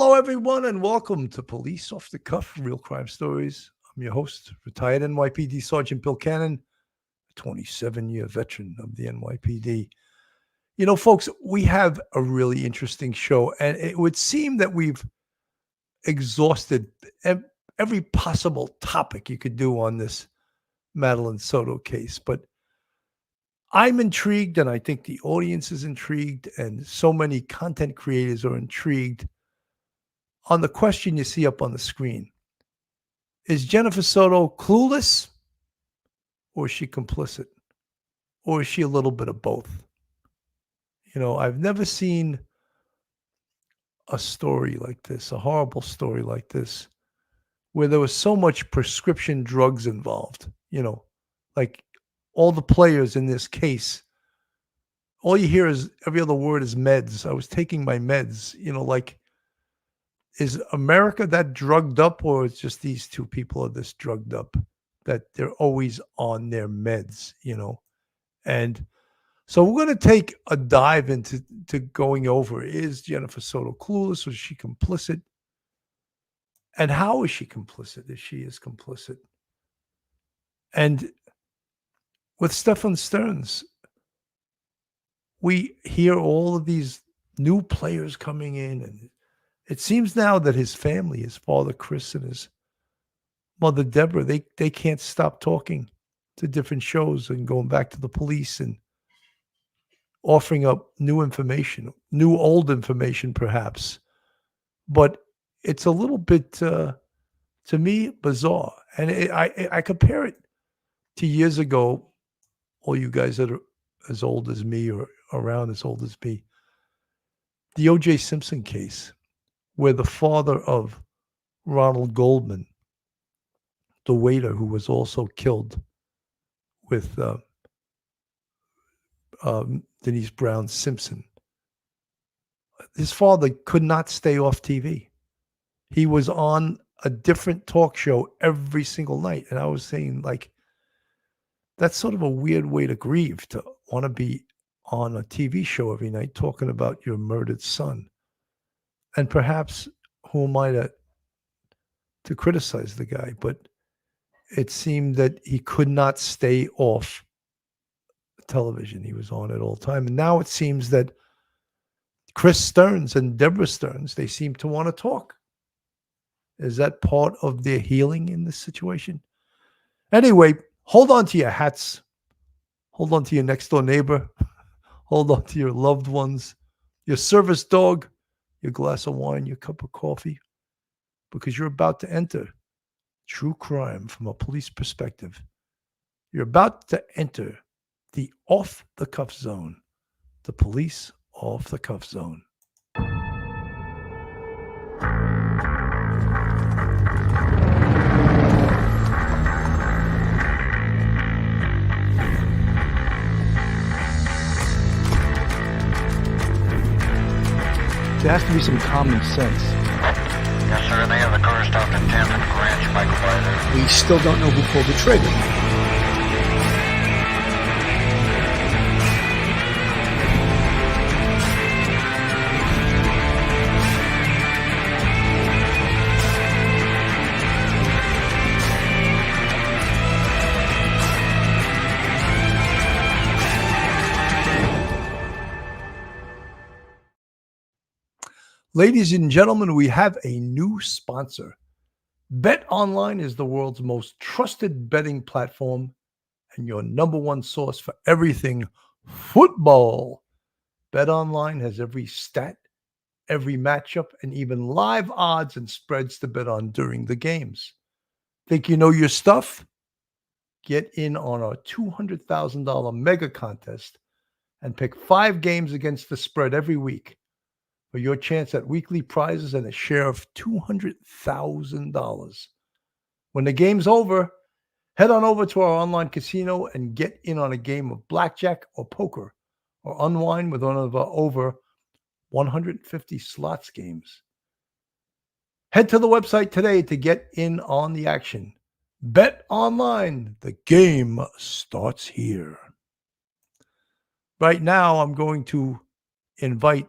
Hello, everyone, and welcome to Police Off the Cuff, Real Crime Stories. I'm your host, retired NYPD Sergeant Bill Cannon, a 27-year veteran of the NYPD. You know, folks, we have a really interesting show, and it would seem that we've exhausted every possible topic you could do on this Madeline Soto case. But I'm intrigued, and I think the audience is intrigued, and so many content creators are intrigued on the question you see up on the screen. Is Jennifer Soto clueless, or is she complicit? Or is she a little bit of both? You know, I've never seen a story like this, a horrible story like this, where there was so much prescription drugs involved. You know, like all the players in this case, all you hear is every other word is meds. I was taking my meds, you know, like, is America that drugged up, or it's just these two people are this drugged up that they're always on their meds, you know? And so we're going to take a dive into going over, is Jennifer Soto clueless, or is she complicit? And how is she complicit if she is complicit? And with Stephan Sterns, we hear all of these new players coming in, and it seems now that his family, his father Chris and his mother Deborah, they can't stop talking to different shows and going back to the police and offering up new information, new old information perhaps. But it's a little bit, to me, bizarre. And I compare it to years ago, all you guys that are as old as me or around as old as me, the O.J. Simpson case, where the father of Ronald Goldman, the waiter who was also killed with Denise Brown Simpson, his father could not stay off TV. He was on a different talk show every single night. And I was saying, like, that's sort of a weird way to grieve, to want to be on a TV show every night talking about your murdered son. And perhaps, who am I to criticize the guy? But it seemed that he could not stay off television. He was on it all the time. And now it seems that Chris Stearns and Deborah Stearns, they seem to want to talk. Is that part of their healing in this situation? Anyway, hold on to your hats. Hold on to your next door neighbor. Hold on to your loved ones, your service dog, your glass of wine, your cup of coffee, because you're about to enter true crime from a police perspective. You're about to enter the off-the-cuff zone, the police off-the-cuff zone. There has to be some common sense. Yes, sir. They have the car stopped at 10th and Ranch by Collider. We still don't know who pulled the trigger. Ladies and gentlemen, we have a new sponsor. Bet Online is the world's most trusted betting platform and your number one source for everything football. Bet Online has every stat, every matchup, and even live odds and spreads to bet on during the games. Think you know your stuff? Get in on our $200,000 mega contest and pick 5 games against the spread every week for your chance at weekly prizes and a share of $200,000. When the game's over, head on over to our online casino and get in on a game of blackjack or poker, or unwind with one of our over 150 slots games. Head to the website today to get in on the action. Bet Online, the game starts here. Right now, I'm going to invite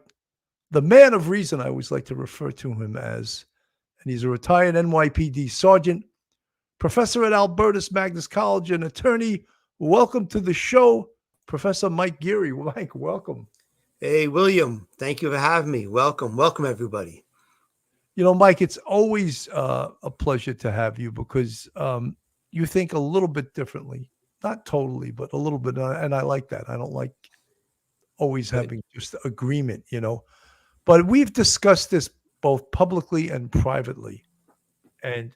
the man of reason, I always like to refer to him as, and he's a retired NYPD sergeant, professor at Albertus Magnus College, and attorney. Welcome to the show, Professor Mike Geary. Mike, welcome. Hey, William. Thank you for having me. Welcome. Welcome, everybody. Mike, it's always a pleasure to have you because you think a little bit differently. Not totally, but a little bit. And I like that. I don't like always having just agreement, But we've discussed this both publicly and privately. And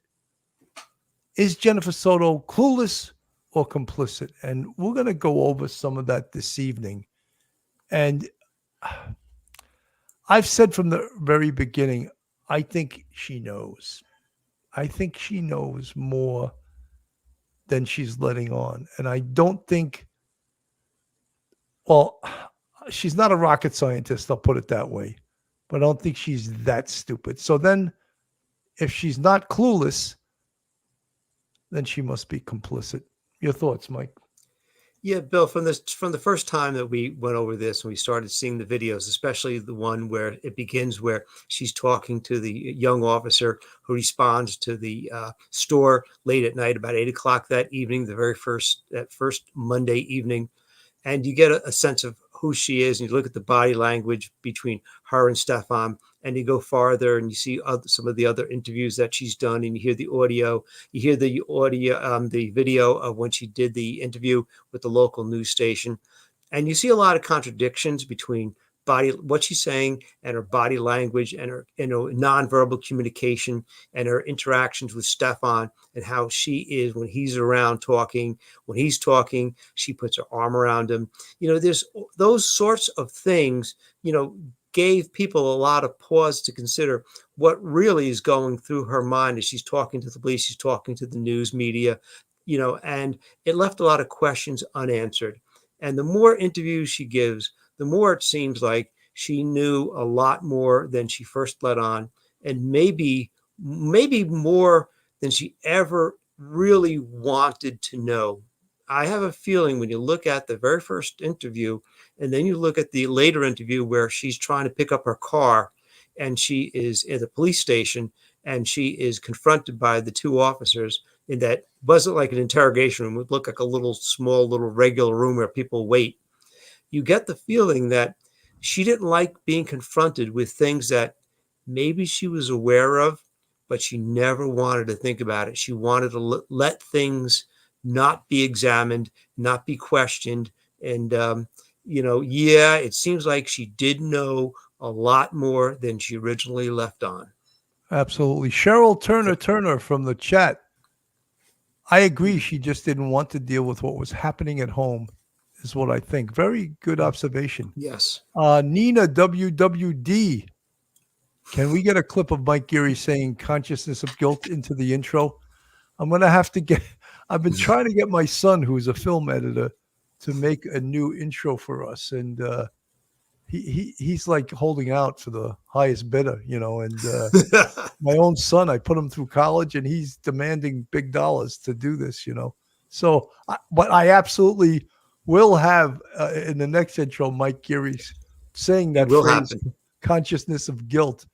is Jennifer Soto clueless or complicit? And we're going to go over some of that this evening. And I've said from the very beginning, I think she knows. I think she knows more than she's letting on. And I don't think, well, she's not a rocket scientist, I'll put it that way. But I don't think she's that stupid. So then if she's not clueless, then she must be complicit. Your thoughts, Mike? Yeah, Bill, from the first time that we went over this and we started seeing the videos, especially the one where it begins where she's talking to the young officer who responds to the store late at night, about 8 o'clock that evening, that first Monday evening. And you get a sense of who she is, and you look at the body language between her and Stephan, and you go farther and you see some of the other interviews that she's done, and you hear the audio. You hear the audio, the video of when she did the interview with the local news station, and you see a lot of contradictions between what she's saying and her body language and her nonverbal communication and her interactions with Stephan and how she is when he's around talking. When he's talking, she puts her arm around him. There's those sorts of things, gave people a lot of pause to consider what really is going through her mind as she's talking to the police, she's talking to the news media, and it left a lot of questions unanswered. And the more interviews she gives, the more it seems like she knew a lot more than she first let on, and maybe more than she ever really wanted to know. I have a feeling when you look at the very first interview and then you look at the later interview where she's trying to pick up her car and she is at the police station and she is confronted by the two officers in that wasn't like an interrogation room. It would look like a small regular room where people wait. You get the feeling that she didn't like being confronted with things that maybe she was aware of, but she never wanted to think about it. She wanted to let things not be examined, not be questioned. And, it seems like she did know a lot more than she originally left on. Absolutely. Cheryl Turner from the chat. I agree. She just didn't want to deal with what was happening at home, is what I think. Very good observation. Yes. Nina WWD. Can we get a clip of Mike Geary saying consciousness of guilt into the intro? I'm going to have to I've been trying to get my son, who's a film editor, to make a new intro for us. And he's like holding out for the highest bidder, and my own son, I put him through college and he's demanding big dollars to do this, So, but I absolutely will have in the next intro, Mike Geary's saying that phrase, consciousness of guilt.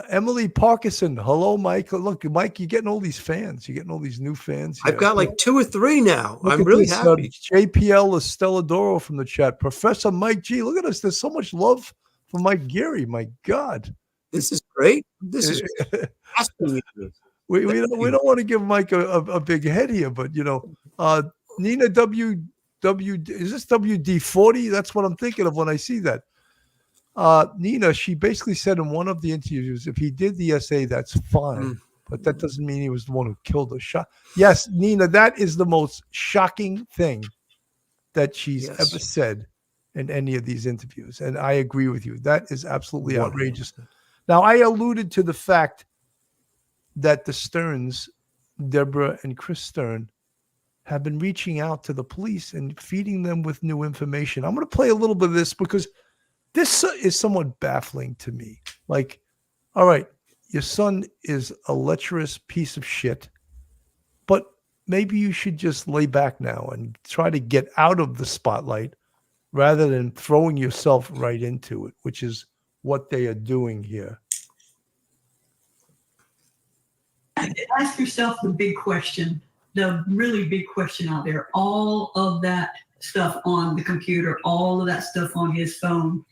Emily Parkinson. Hello, Mike. Look, Mike, you're getting all these fans. You're getting all these new fans here. I've got like 2 or 3 now. Look, I'm really happy. JPL Esteladoro from the chat. Professor Mike G. Look at us. There's so much love for Mike Geary. My God. This is great. This is we don't want to give Mike a big head here, but Nina W is this WD-40? That's what I'm thinking of when I see that. Nina, she basically said in one of the interviews, if he did the essay, that's fine. But that doesn't mean he was the one who killed her. Yes, Nina, that is the most shocking thing that she's ever said in any of these interviews. And I agree with you. That is absolutely outrageous. Now, I alluded to the fact that the Sterns, Deborah and Chris Stern, have been reaching out to the police and feeding them with new information. I'm going to play a little bit of this because this is somewhat baffling to me. Like, all right, your son is a lecherous piece of shit, but maybe you should just lay back now and try to get out of the spotlight rather than throwing yourself right into it, which is what they are doing here. Ask yourself the big question, the really big question out there. All of that stuff on the computer, all of that stuff on his phone,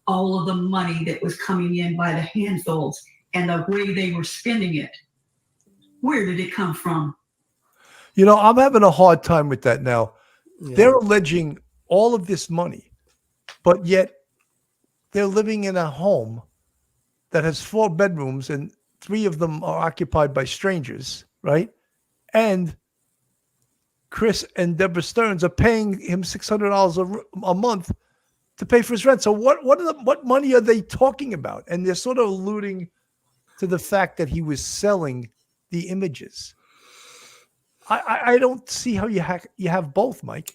all of the money that was coming in by the handfuls and the way they were spending it. Where did it come from? You know, I'm having a hard time with that now. Yeah. They're alleging all of this money, but yet they're living in a home that has 4 bedrooms and 3 of them are occupied by strangers, right? And Chris and Deborah Sterns are paying him $600 a month to pay for his rent. So what money are they talking about? And they're sort of alluding to the fact that he was selling the images. I don't see how you have both, Mike.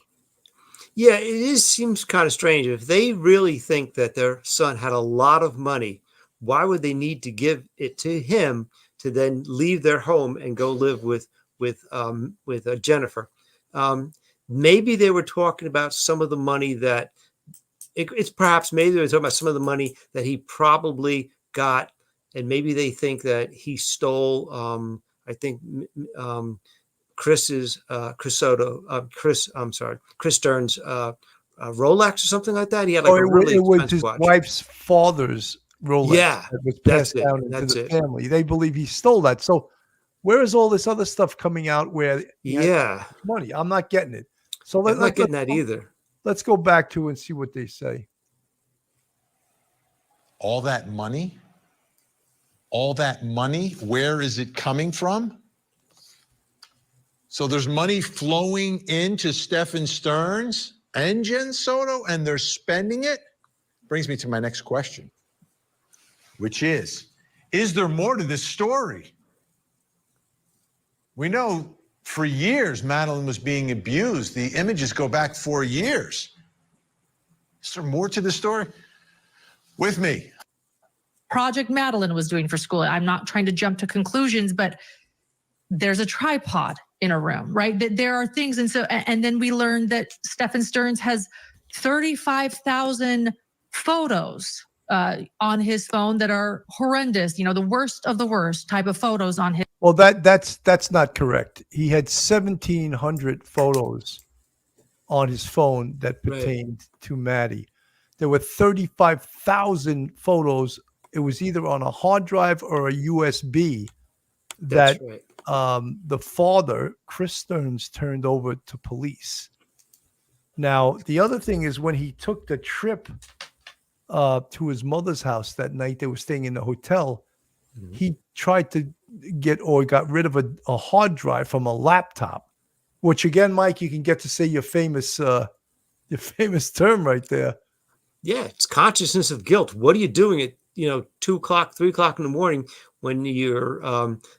Yeah, seems kind of strange. If they really think that their son had a lot of money, why would they need to give it to him to then leave their home and go live with Jennifer? Maybe they were talking about some of the money that it's perhaps maybe they were talking about some of the money that he probably got, and maybe they think that he stole. I think Chris Sterns Rolex or something like that. He had like a really it was expensive his watch. wife's father's Rolex that was passed down into the family. They believe he stole that. So where is all this other stuff coming out where he had money? I'm not getting it. So I'm not getting that either. Let's go back to and see what they say. All that money, where is it coming from? So there's money flowing into Stephan Sterns and Jen Soto, and they're spending it? Brings me to my next question, which is there more to this story? We know for years Madeline was being abused. The images go back 4 years. Is there more to the story? With me. Project Madeline was doing for school. I'm not trying to jump to conclusions, but there's a tripod in a room, right? There are things. And then we learned that Stephan Sterns has 35,000 photos on his phone that are horrendous, the worst of the worst type of photos on his. Well, that's not correct. He had 1,700 photos on his phone that pertained to Maddie. There were 35,000 photos. It was either on a hard drive or a USB that the father, Chris Sterns, turned over to police. Now, the other thing is when he took the trip to his mother's house that night, they were staying in the hotel, he tried to got rid of a hard drive from a laptop, which again, Mike, you can get to say your famous term right there. Yeah, it's consciousness of guilt. What are you doing at 2 o'clock, 3 o'clock in the morning when you're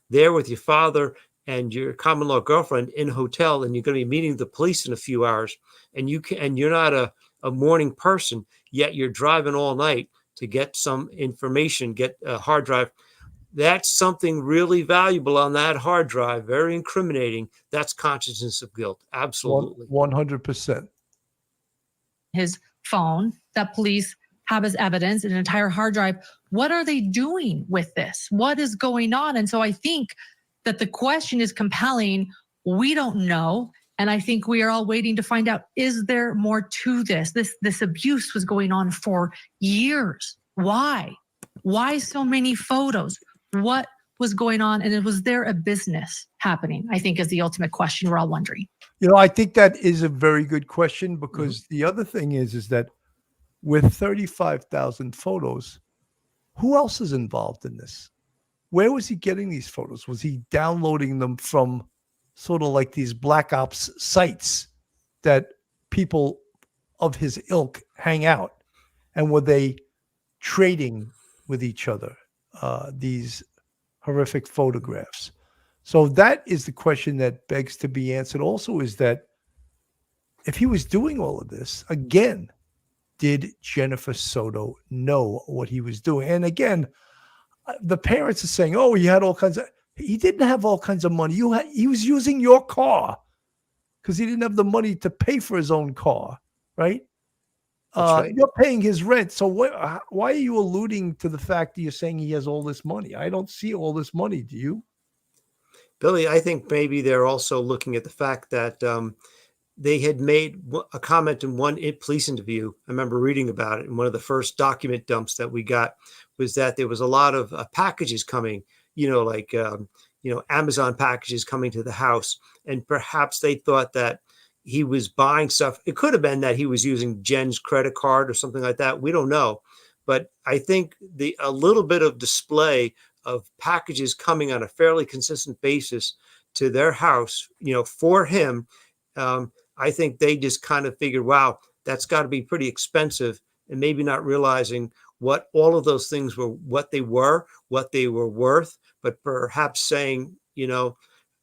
there with your father and your common law girlfriend in a hotel, and you're going to be meeting the police in a few hours, and you're not a morning person, yet you're driving all night to get some information, get a hard drive. That's something really valuable on that hard drive, very incriminating. That's consciousness of guilt. Absolutely. 100%. His phone that police have as evidence, an entire hard drive. What are they doing with this? What is going on? And so I think that the question is compelling. We don't know. And I think we are all waiting to find out, is there more to this? This abuse was going on for years. Why? Why so many photos? What was going on? And was there a business happening? I think is the ultimate question we're all wondering. I think that is a very good question, because the other thing is that with 35,000 photos, who else is involved in this? Where was he getting these photos? Was he downloading them from sort of like these black ops sites that people of his ilk hang out? And were they trading with each other these horrific photographs? So that is the question that begs to be answered. Also, is that if he was doing all of this, again, did Jennifer Soto know what he was doing? And again, the parents are saying, oh, he had all kinds of, he didn't have all kinds of money. He was using your car because he didn't have the money to pay for his own car, right? That's right. You're paying his rent. So why are you alluding to the fact that you're saying he has all this money? I don't see all this money. Do you? Billy, I think maybe they're also looking at the fact that they had made a comment in one police interview. I remember reading about it. And one of the first document dumps that we got was that there was a lot of packages coming, like, Amazon packages coming to the house. And perhaps they thought that he was buying stuff. It could have been that he was using Jen's credit card or something like that. We don't know. But I think a little bit of display of packages coming on a fairly consistent basis to their house, for him, I think they just kind of figured, wow, that's got to be pretty expensive, and maybe not realizing what all of those things were, what they were worth, but perhaps saying,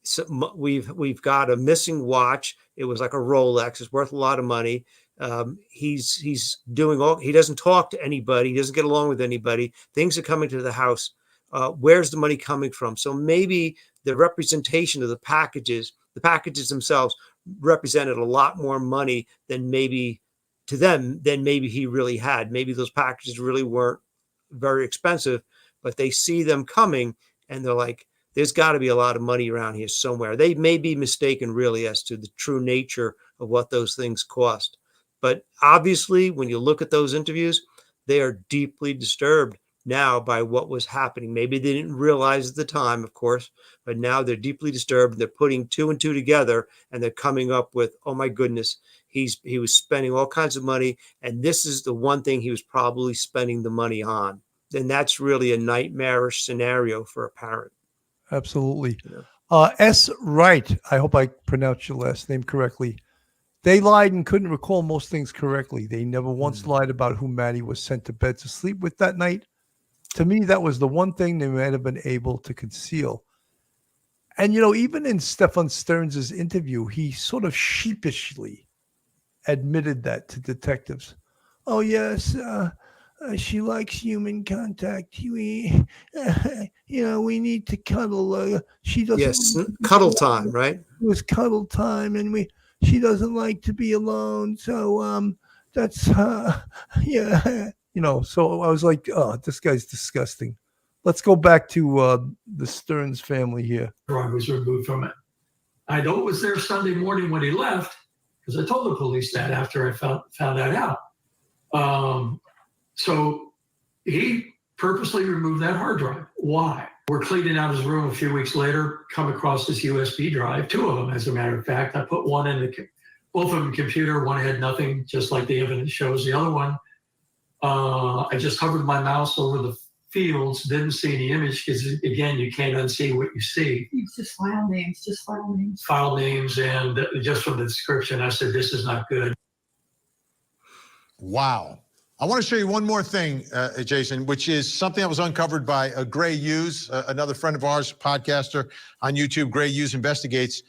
so we've got a missing watch. It was like a Rolex. It's worth a lot of money. He's doing he doesn't talk to anybody. He doesn't get along with anybody. Things are coming to the house. Where's the money coming from? So maybe the representation of the packages themselves represented a lot more money than maybe to them than maybe he really had. Maybe those packages really weren't very expensive, but they see them coming and they're like, there's got to be a lot of money around here somewhere. They may be mistaken really as to the true nature of what those things cost. But obviously, when you look at those interviews, they are deeply disturbed now by what was happening. Maybe they didn't realize at the time, of course, but now they're deeply disturbed. And they're putting two and two together and they're coming up with, oh my goodness, he was spending all kinds of money. And this is the one thing he was probably spending the money on. And that's really a nightmarish scenario for a parent. Absolutely. S. Wright, I hope I pronounced your last name correctly. They lied and couldn't recall most things correctly. They never once lied about who Maddie was sent to bed to sleep with that night. To me, that was the one thing they might have been able to conceal. And, even in Stephan Sterns' interview, he sort of sheepishly admitted that to detectives. Oh, yes, she likes human contact. We need to cuddle. She doesn't. Yes, cuddle time, right? It was cuddle time, and she doesn't like to be alone. So that's yeah. So I was like, oh, this guy's disgusting. Let's go back to the Sterns family here. I was removed from it. I know it was there Sunday morning when he left because I told the police that after I found that out. So he purposely removed that hard drive. Why? We're cleaning out his room a few weeks later, come across this USB drive, two of them, as a matter of fact. I put one in both of them computer. One had nothing, just like the evidence shows. The other one, I just hovered my mouse over the fields, didn't see any image because, again, you can't unsee what you see. It's just file names, File names, and just from the description, I said, this is not good. Wow. I want to show you one more thing, Jason, which is something that was uncovered by Gray Hughes, another friend of ours, podcaster on YouTube. Gray Hughes Investigates.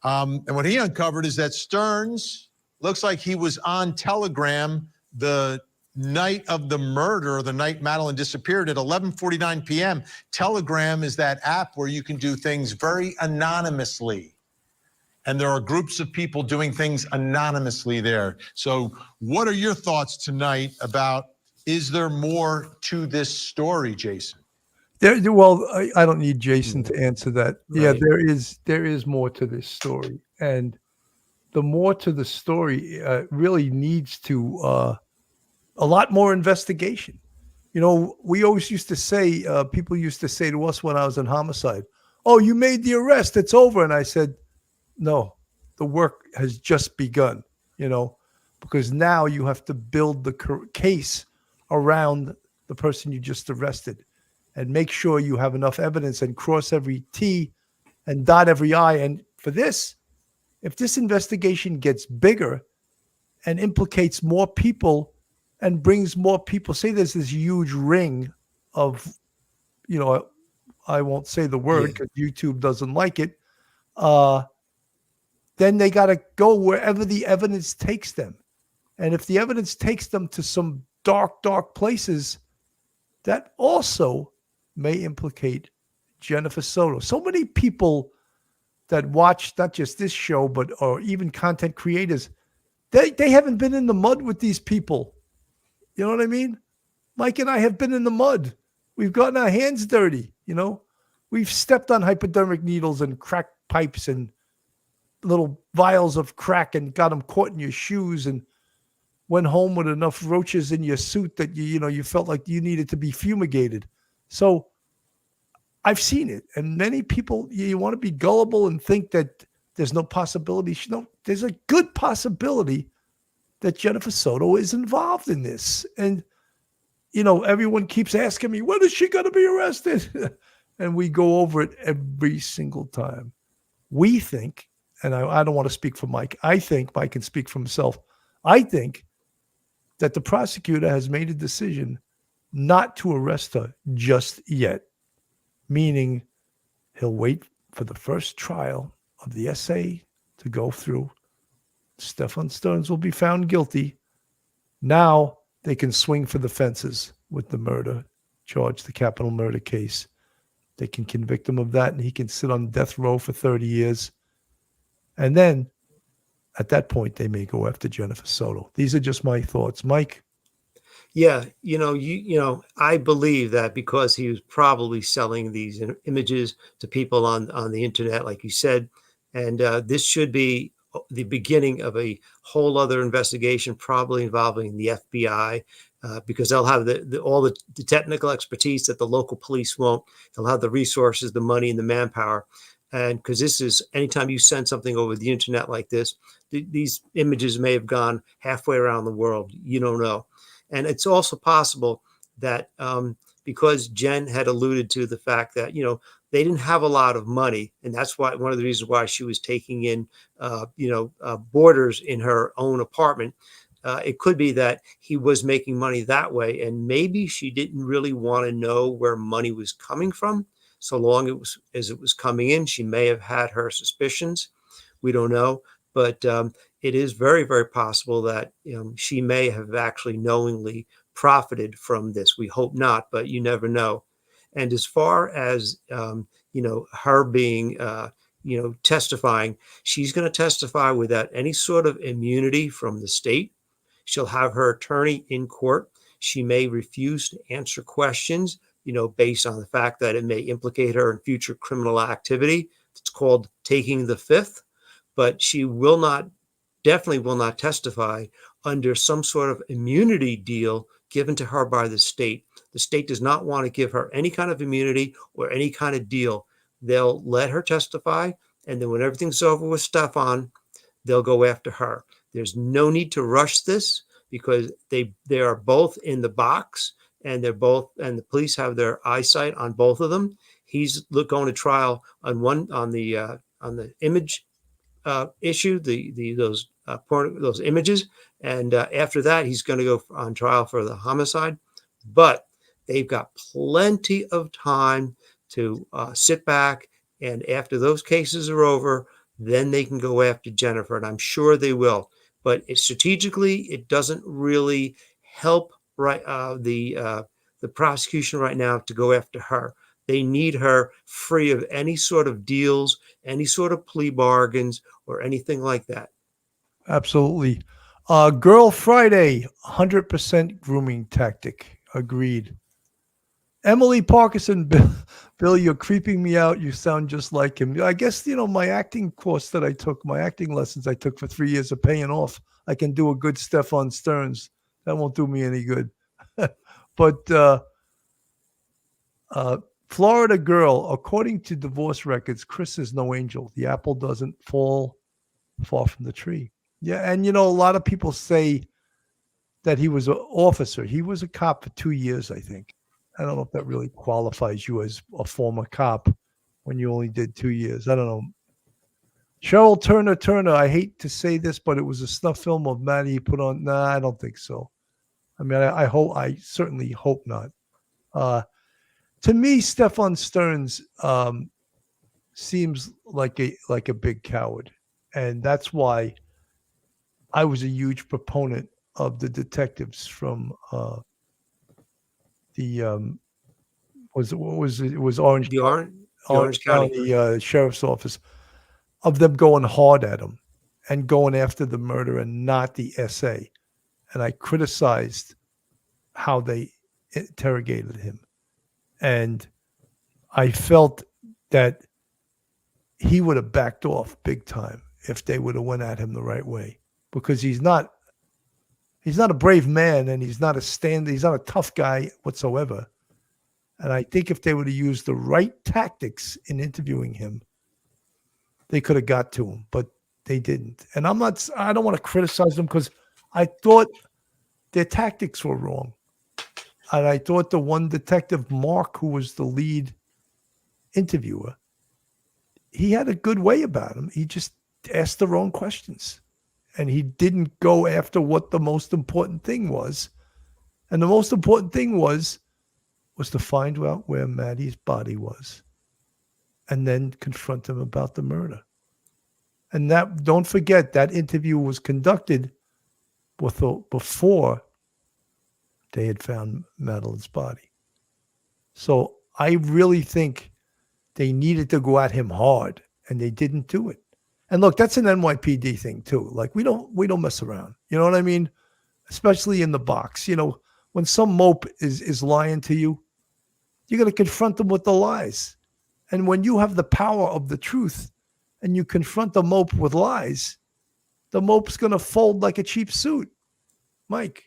And what he uncovered is that Sterns looks like he was on Telegram the night of the murder, or the night Madeline disappeared, at 11:49 p.m. Telegram is that app where you can do things very anonymously. And there are groups of people doing things anonymously there. So what are your thoughts tonight about, is there more to this story, Jason? Well, I don't need Jason to answer that. Right. Yeah, there is more to this story. And the more to the story really needs to a lot more investigation. We always used to say, people used to say to us when I was in homicide, oh, you made the arrest, it's over. And I said, no, the work has just begun, because now you have to build the case around the person you just arrested and make sure you have enough evidence and cross every T and dot every I. And for this, if this investigation gets bigger and implicates more people and brings more people, say there's this huge ring of, I won't say the word because YouTube doesn't like it. Then they got to go wherever the evidence takes them. And if the evidence takes them to some dark, dark places, that also may implicate Jennifer Soto. So many people that watch not just this show, or even content creators, they haven't been in the mud with these people. You know what I mean? Mike and I have been in the mud. We've gotten our hands dirty, you know? We've stepped on hypodermic needles and crack pipes and little vials of crack and got them caught in your shoes and went home with enough roaches in your suit that you felt like you needed to be fumigated. So I've seen it. And many people, you want to be gullible and think that there's no possibility. No, there's a good possibility that Jennifer Soto is involved in this. And, everyone keeps asking me, when is she going to be arrested? And we go over it every single time. We think, and I don't want to speak for Mike. I think Mike can speak for himself. I think that the prosecutor has made a decision not to arrest her just yet, meaning he'll wait for the first trial of the essay to go through. Stephan Sterns will be found guilty. Now they can swing for the fences with the murder charge, the capital murder case. They can convict him of that, and he can sit on death row for 30 years. And then at that point, they may go after Jennifer Soto. These are just my thoughts. Mike? Yeah, I believe that because he was probably selling these images to people on the internet, like you said, and this should be the beginning of a whole other investigation, probably involving the FBI, because they'll have all the technical expertise that the local police won't. They'll have the resources, the money, and the manpower. And because this is, anytime you send something over the internet like this, these images may have gone halfway around the world. You don't know. And it's also possible that because Jen had alluded to the fact that, they didn't have a lot of money. And that's why one of the reasons why she was taking in, boarders in her own apartment. It could be that he was making money that way. And maybe she didn't really want to know where money was coming from. So long as it was coming in, she may have had her suspicions. We don't know. But it is very, very possible that she may have actually knowingly profited from this. We hope not, but you never know. And as far as, her being, testifying, she's going to testify without any sort of immunity from the state. She'll have her attorney in court. She may refuse to answer questions, based on the fact that it may implicate her in future criminal activity. It's called taking the fifth. But she definitely will not testify under some sort of immunity deal given to her by the state. The state does not want to give her any kind of immunity or any kind of deal. They'll let her testify, and then when everything's over with Stephan, they'll go after her. There's no need to rush this because they are both in the box, and the police have their eyesight on both of them. He's going to trial on the image issue, those images, and after that he's going to go on trial for the homicide. But they've got plenty of time to sit back, and after those cases are over, then they can go after Jennifer, and I'm sure they will. But strategically, it doesn't really help the prosecution right now to go after her. They need her free of any sort of deals, any sort of plea bargains, or anything like that. Absolutely. Girl Friday, 100% grooming tactic. Agreed. Emily Parkinson, Bill, you're creeping me out. You sound just like him. I guess, my acting course that I took, my acting lessons I took for 3 years are paying off. I can do a good Stephan Sterns. That won't do me any good. But Florida girl, according to divorce records, Chris is no angel. The apple doesn't fall far from the tree. Yeah, and a lot of people say that he was an officer. He was a cop for 2 years, I think. I don't know if that really qualifies you as a former cop when you only did 2 years. I don't know. Cheryl Turner, I hate to say this, but it was a snuff film of Maddie he put on. Nah, I don't think so. I mean, I certainly hope not. To me, Stephan Sterns seems like a big coward, and that's why I was a huge proponent of the detectives from it was Orange County Sheriff's Office, of them going hard at him and going after the murder and not the SA. And I criticized how they interrogated him. And I felt that he would have backed off big time if they would have went at him the right way, because he's not a brave man, and he's not a tough guy whatsoever. And I think if they would have used the right tactics in interviewing him, they could have got to him, but they didn't. And I don't want to criticize them, because I thought their tactics were wrong. And I thought the one detective, Mark, who was the lead interviewer, he had a good way about him. He just asked the wrong questions, and he didn't go after what the most important thing was. And the most important thing was to find out where Maddie's body was, and then confront him about the murder. And that, don't forget, that interview was conducted before they had found Madeline's body. So I really think they needed to go at him hard, and they didn't do it. And look, that's an NYPD thing too. Like, we don't mess around. You know what I mean? Especially in the box. You know, when some mope is lying to you, you're going to confront them with the lies. And when you have the power of the truth and you confront the mope with lies, the mope's going to fold like a cheap suit. Mike.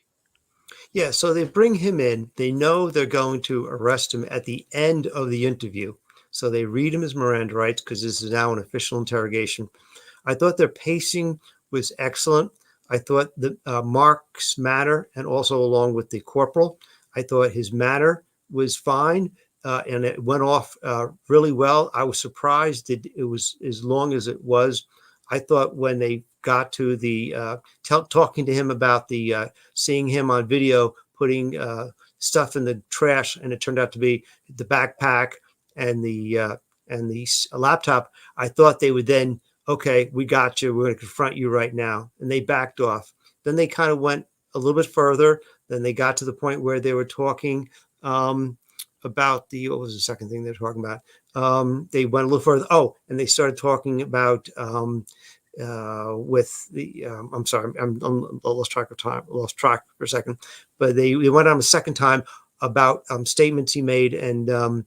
Yeah, so they bring him in. They know they're going to arrest him at the end of the interview. So they read him his Miranda rights, because this is now an official interrogation. I thought their pacing was excellent. I thought that Mark's manner, and also along with the corporal, I thought his manner was fine, and it went off really well. I was surprised that it was as long as it was. I thought when they got to the talking to him about the seeing him on video putting stuff in the trash, and it turned out to be the backpack and the laptop, I thought they would then, okay, we got you. We're going to confront you right now. And they backed off. Then they kind of went a little bit further. Then they got to the point where they were talking about what was the second thing they were talking about? They went a little further. Oh, and they started talking about with the, I'm sorry, I'm lost track of time, lost track for a second, but they went on a second time about statements he made, and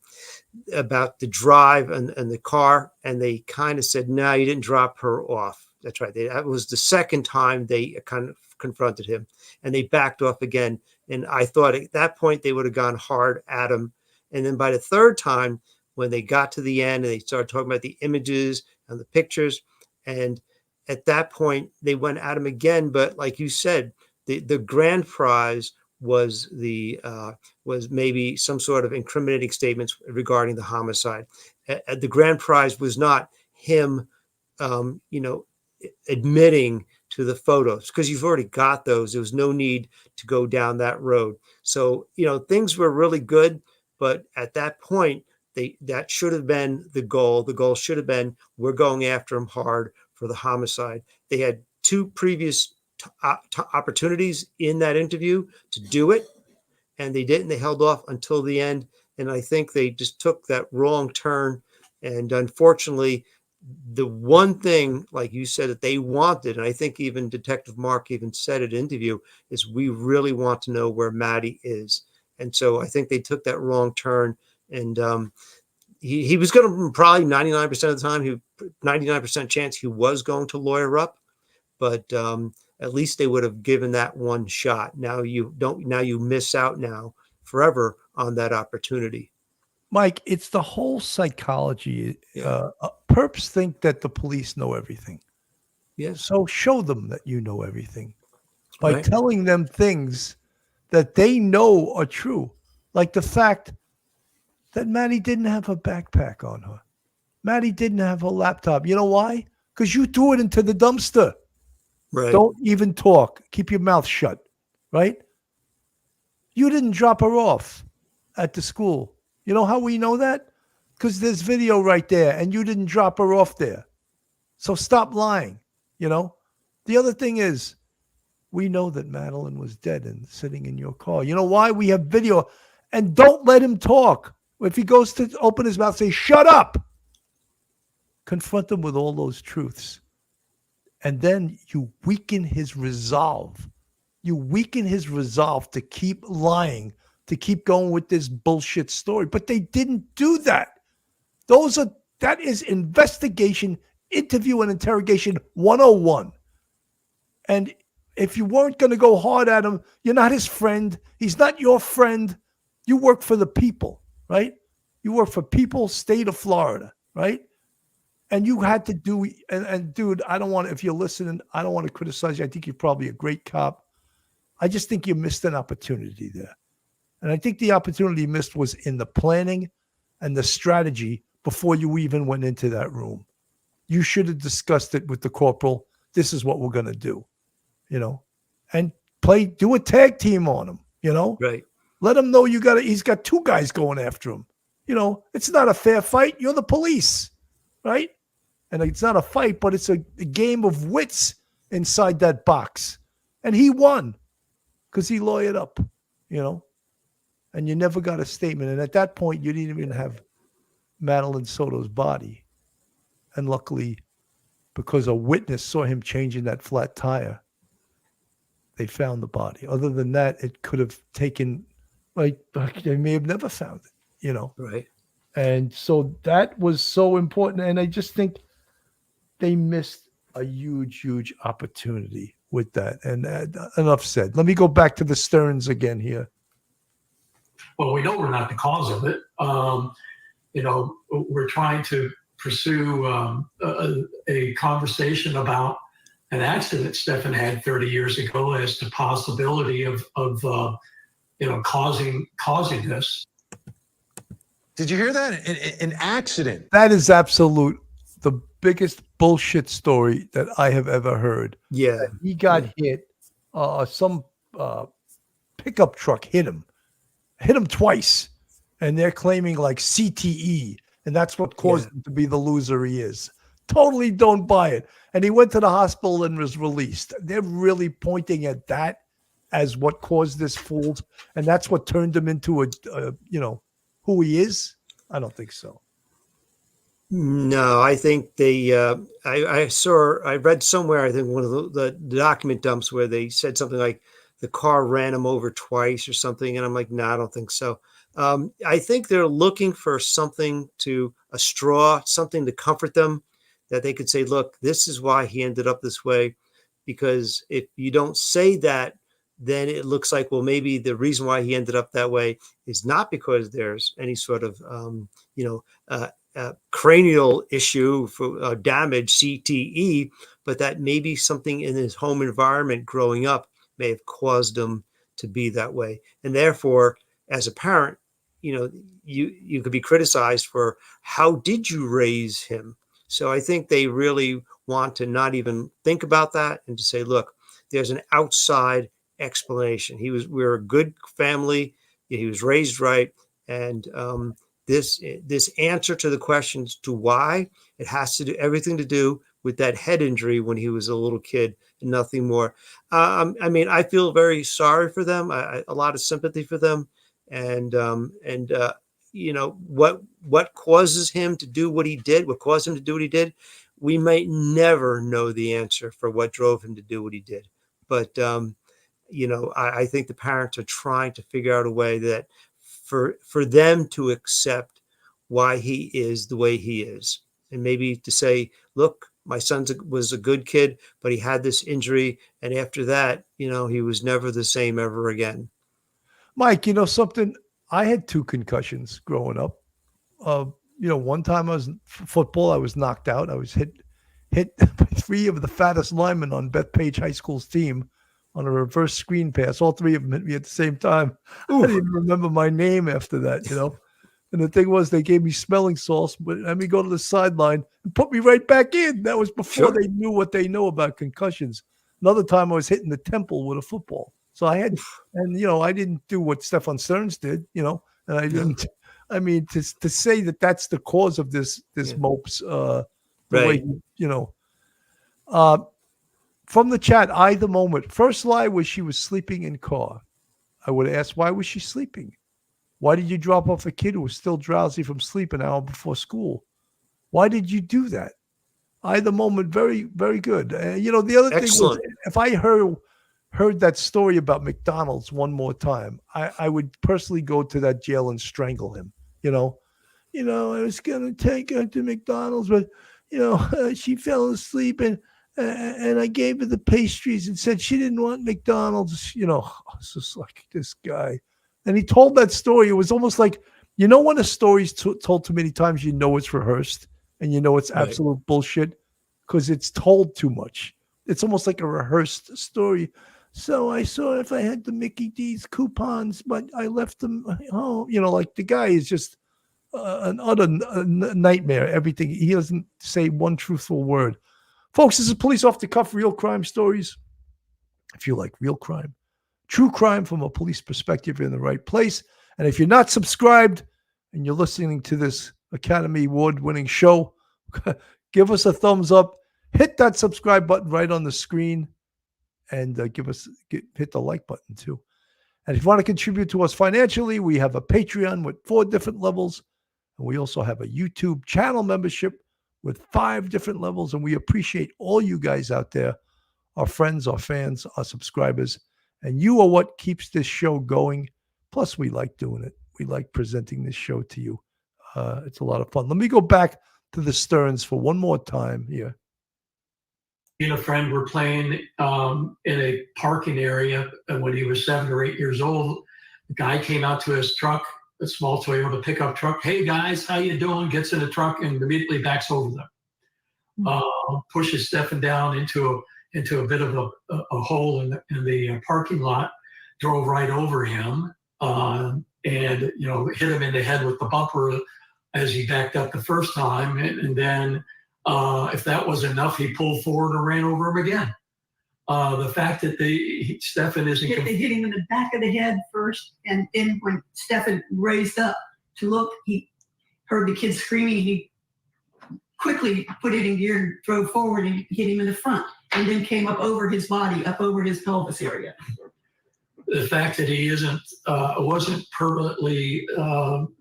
about the drive and the car. And they kind of said, no, you didn't drop her off. That's right. That was the second time they kind of confronted him, and they backed off again. And I thought at that point they would have gone hard at him. And then by the third time, when they got to the end and they started talking about the images and the pictures, and at that point they went at him again. But like you said, the grand prize was was maybe some sort of incriminating statements regarding the homicide. The grand prize was not him, admitting to the photos, because you've already got those. There was no need to go down that road. So, things were really good, but at that point, that should have been the goal. The goal should have been, we're going after him hard for the homicide. They had two previous opportunities in that interview to do it, and they didn't. They held off until the end, and I think they just took that wrong turn. And unfortunately, the one thing, like you said, that they wanted, and I think even Detective Mark even said at interview, is we really want to know where Maddie is. And so I think they took that wrong turn, and he was going to, probably 99% of the time, 99% chance he was going to lawyer up, but at least they would have given that one shot. Now you miss out now forever on that opportunity. Mike, it's the whole psychology. Yeah. Perps think that the police know everything. Yes. So show them that you know everything by Right. telling them things that they know are true. Like the fact that Maddie didn't have a backpack on her. Maddie didn't have a laptop. You know why? Because you threw it into the dumpster. Right. Don't even talk. Keep your mouth shut, right? You didn't drop her off at the school. You know how we know that? Because there's video right there, and you didn't drop her off there. So stop lying, The other thing is, we know that Madeline was dead and sitting in your car. You know why? We have video. And don't let him talk. If he goes to open his mouth, say, shut up. Confront him with all those truths. And then you weaken his resolve you weaken his resolve to keep lying, to keep going with this bullshit story. But they didn't do that. That is investigation, interview, and interrogation 101. And if you weren't going to go hard at him, you're not his friend. He's not your friend. You work for the people, right? You work for people, state of Florida, right? And you had to do, and dude, I don't want to, if you're listening, I don't want to criticize you. I think you're probably a great cop. I just think you missed an opportunity there. And I think the opportunity you missed was in the planning and the strategy before you even went into that room. You should have discussed it with the corporal. This is what we're going to do, and do a tag team on him, Right. Let him know he's got two guys going after him. It's not a fair fight. You're the police, right? And it's not a fight, but it's a game of wits inside that box. And he won because he lawyered up, and you never got a statement. And at that point, you didn't even have Madeline Soto's body. And luckily, because a witness saw him changing that flat tire, they found the body. Other than that, it could have taken, they may have never found it, Right. And so that was so important. And I just think they missed a huge, huge opportunity with that. And enough said. Let me go back to the Sterns again here. Well, we know we're not the cause of it. We're trying to pursue a conversation about an accident Stephan had 30 years ago as to possibility of causing this. Did you hear that? An accident. That is the biggest bullshit story that I have ever heard. Yeah. He got hit. Some pickup truck hit him twice, and they're claiming like CTE, and that's what caused him to be the loser he is. Totally don't buy it. And he went to the hospital and was released. They're really pointing at that as what caused this fool, and that's what turned him into who he is. I don't think so. No, I think I read somewhere, I think one of the document dumps where they said something like the car ran him over twice or something. And I'm like, no, I don't think so. I think they're looking for a straw, something to comfort them, that they could say, look, this is why he ended up this way. Because if you don't say that, then it looks like, well, maybe the reason why he ended up that way is not because there's any sort of, cranial issue for damage, CTE, but that maybe something in his home environment growing up may have caused him to be that way. And therefore, as a parent, you could be criticized for how did you raise him? So I think they really want to not even think about that and to say, look, there's an outside explanation. We're a good family. He was raised right. And this answer to the questions to why, it has to do everything to do with that head injury when he was a little kid and nothing more. I feel very sorry for them. A lot of sympathy for them. And what causes him to do what he did, what caused him to do what he did, we might never know the answer for what drove him to do what he did. But, I think the parents are trying to figure out a way that for them to accept why he is the way he is. And maybe to say, look, my son was a good kid, but he had this injury. And after that, he was never the same ever again. Mike, something, I had 2 concussions growing up. One time I was football, I was knocked out. I was hit by 3 of the fattest linemen on Beth Page High School's team on a reverse screen pass. All 3 of them hit me at the same time. I didn't even remember my name after that, And the thing was, they gave me smelling salts, but let me go to the sideline and put me right back in. That was before they knew what they know about concussions. Another time I was hitting the temple with a football. So I didn't do what Stephan Sterns did, and I didn't. I mean, to say that that's the cause of this mopes, right. way, from the chat, the moment. First lie was she was sleeping in car. I would ask, why was she sleeping? Why did you drop off a kid who was still drowsy from sleep an hour before school? Why did you do that? The moment, very, very good. The other thing was, if I heard heard that story about McDonald's one more time, I would personally go to that jail and strangle him. I was gonna take her to McDonald's, but she fell asleep, and I gave her the pastries and said she didn't want McDonald's. It's just like this guy, and he told that story. It was almost like when a story's told too many times, it's rehearsed, and it's Right. absolute bullshit because it's told too much. It's almost like a rehearsed story. So I saw if I had the Mickey D's coupons, but I left them home. Like the guy is just an utter nightmare. Everything. He doesn't say one truthful word. Folks, this is Police Off the Cuff, real crime stories. If you like real crime, true crime from a police perspective, you're in the right place. And if you're not subscribed and you're listening to this Academy Award-winning show, give us a thumbs up. Hit that subscribe button right on the screen, and hit the like button too. And if you want to contribute to us financially, we have a Patreon with 4 different levels, and we also have a YouTube channel membership with 5 different levels. And we appreciate all you guys out there, our friends, our fans, our subscribers, and you are what keeps this show going. Plus, we like doing it. We like presenting this show to you. It's a lot of fun. Let me go back to the Sterns for one more time here. Me and a friend were playing in a parking area, and when he was 7 or 8 years old, the guy came out to his truck, a small Toyota pickup truck. Hey guys, how you doing? Gets in the truck and immediately backs over them. Pushes Stephan down into a bit of a hole in the parking lot. Drove right over him, and hit him in the head with the bumper as he backed up the first time, and then. If that was enough, he pulled forward and ran over him again. The fact that Stephan isn't... They hit him in the back of the head first, and then when Stephan raised up to look, he heard the kid screaming. He quickly put it in gear and drove forward and hit him in the front, and then came up over his body, up over his pelvis area. The fact that he wasn't permanently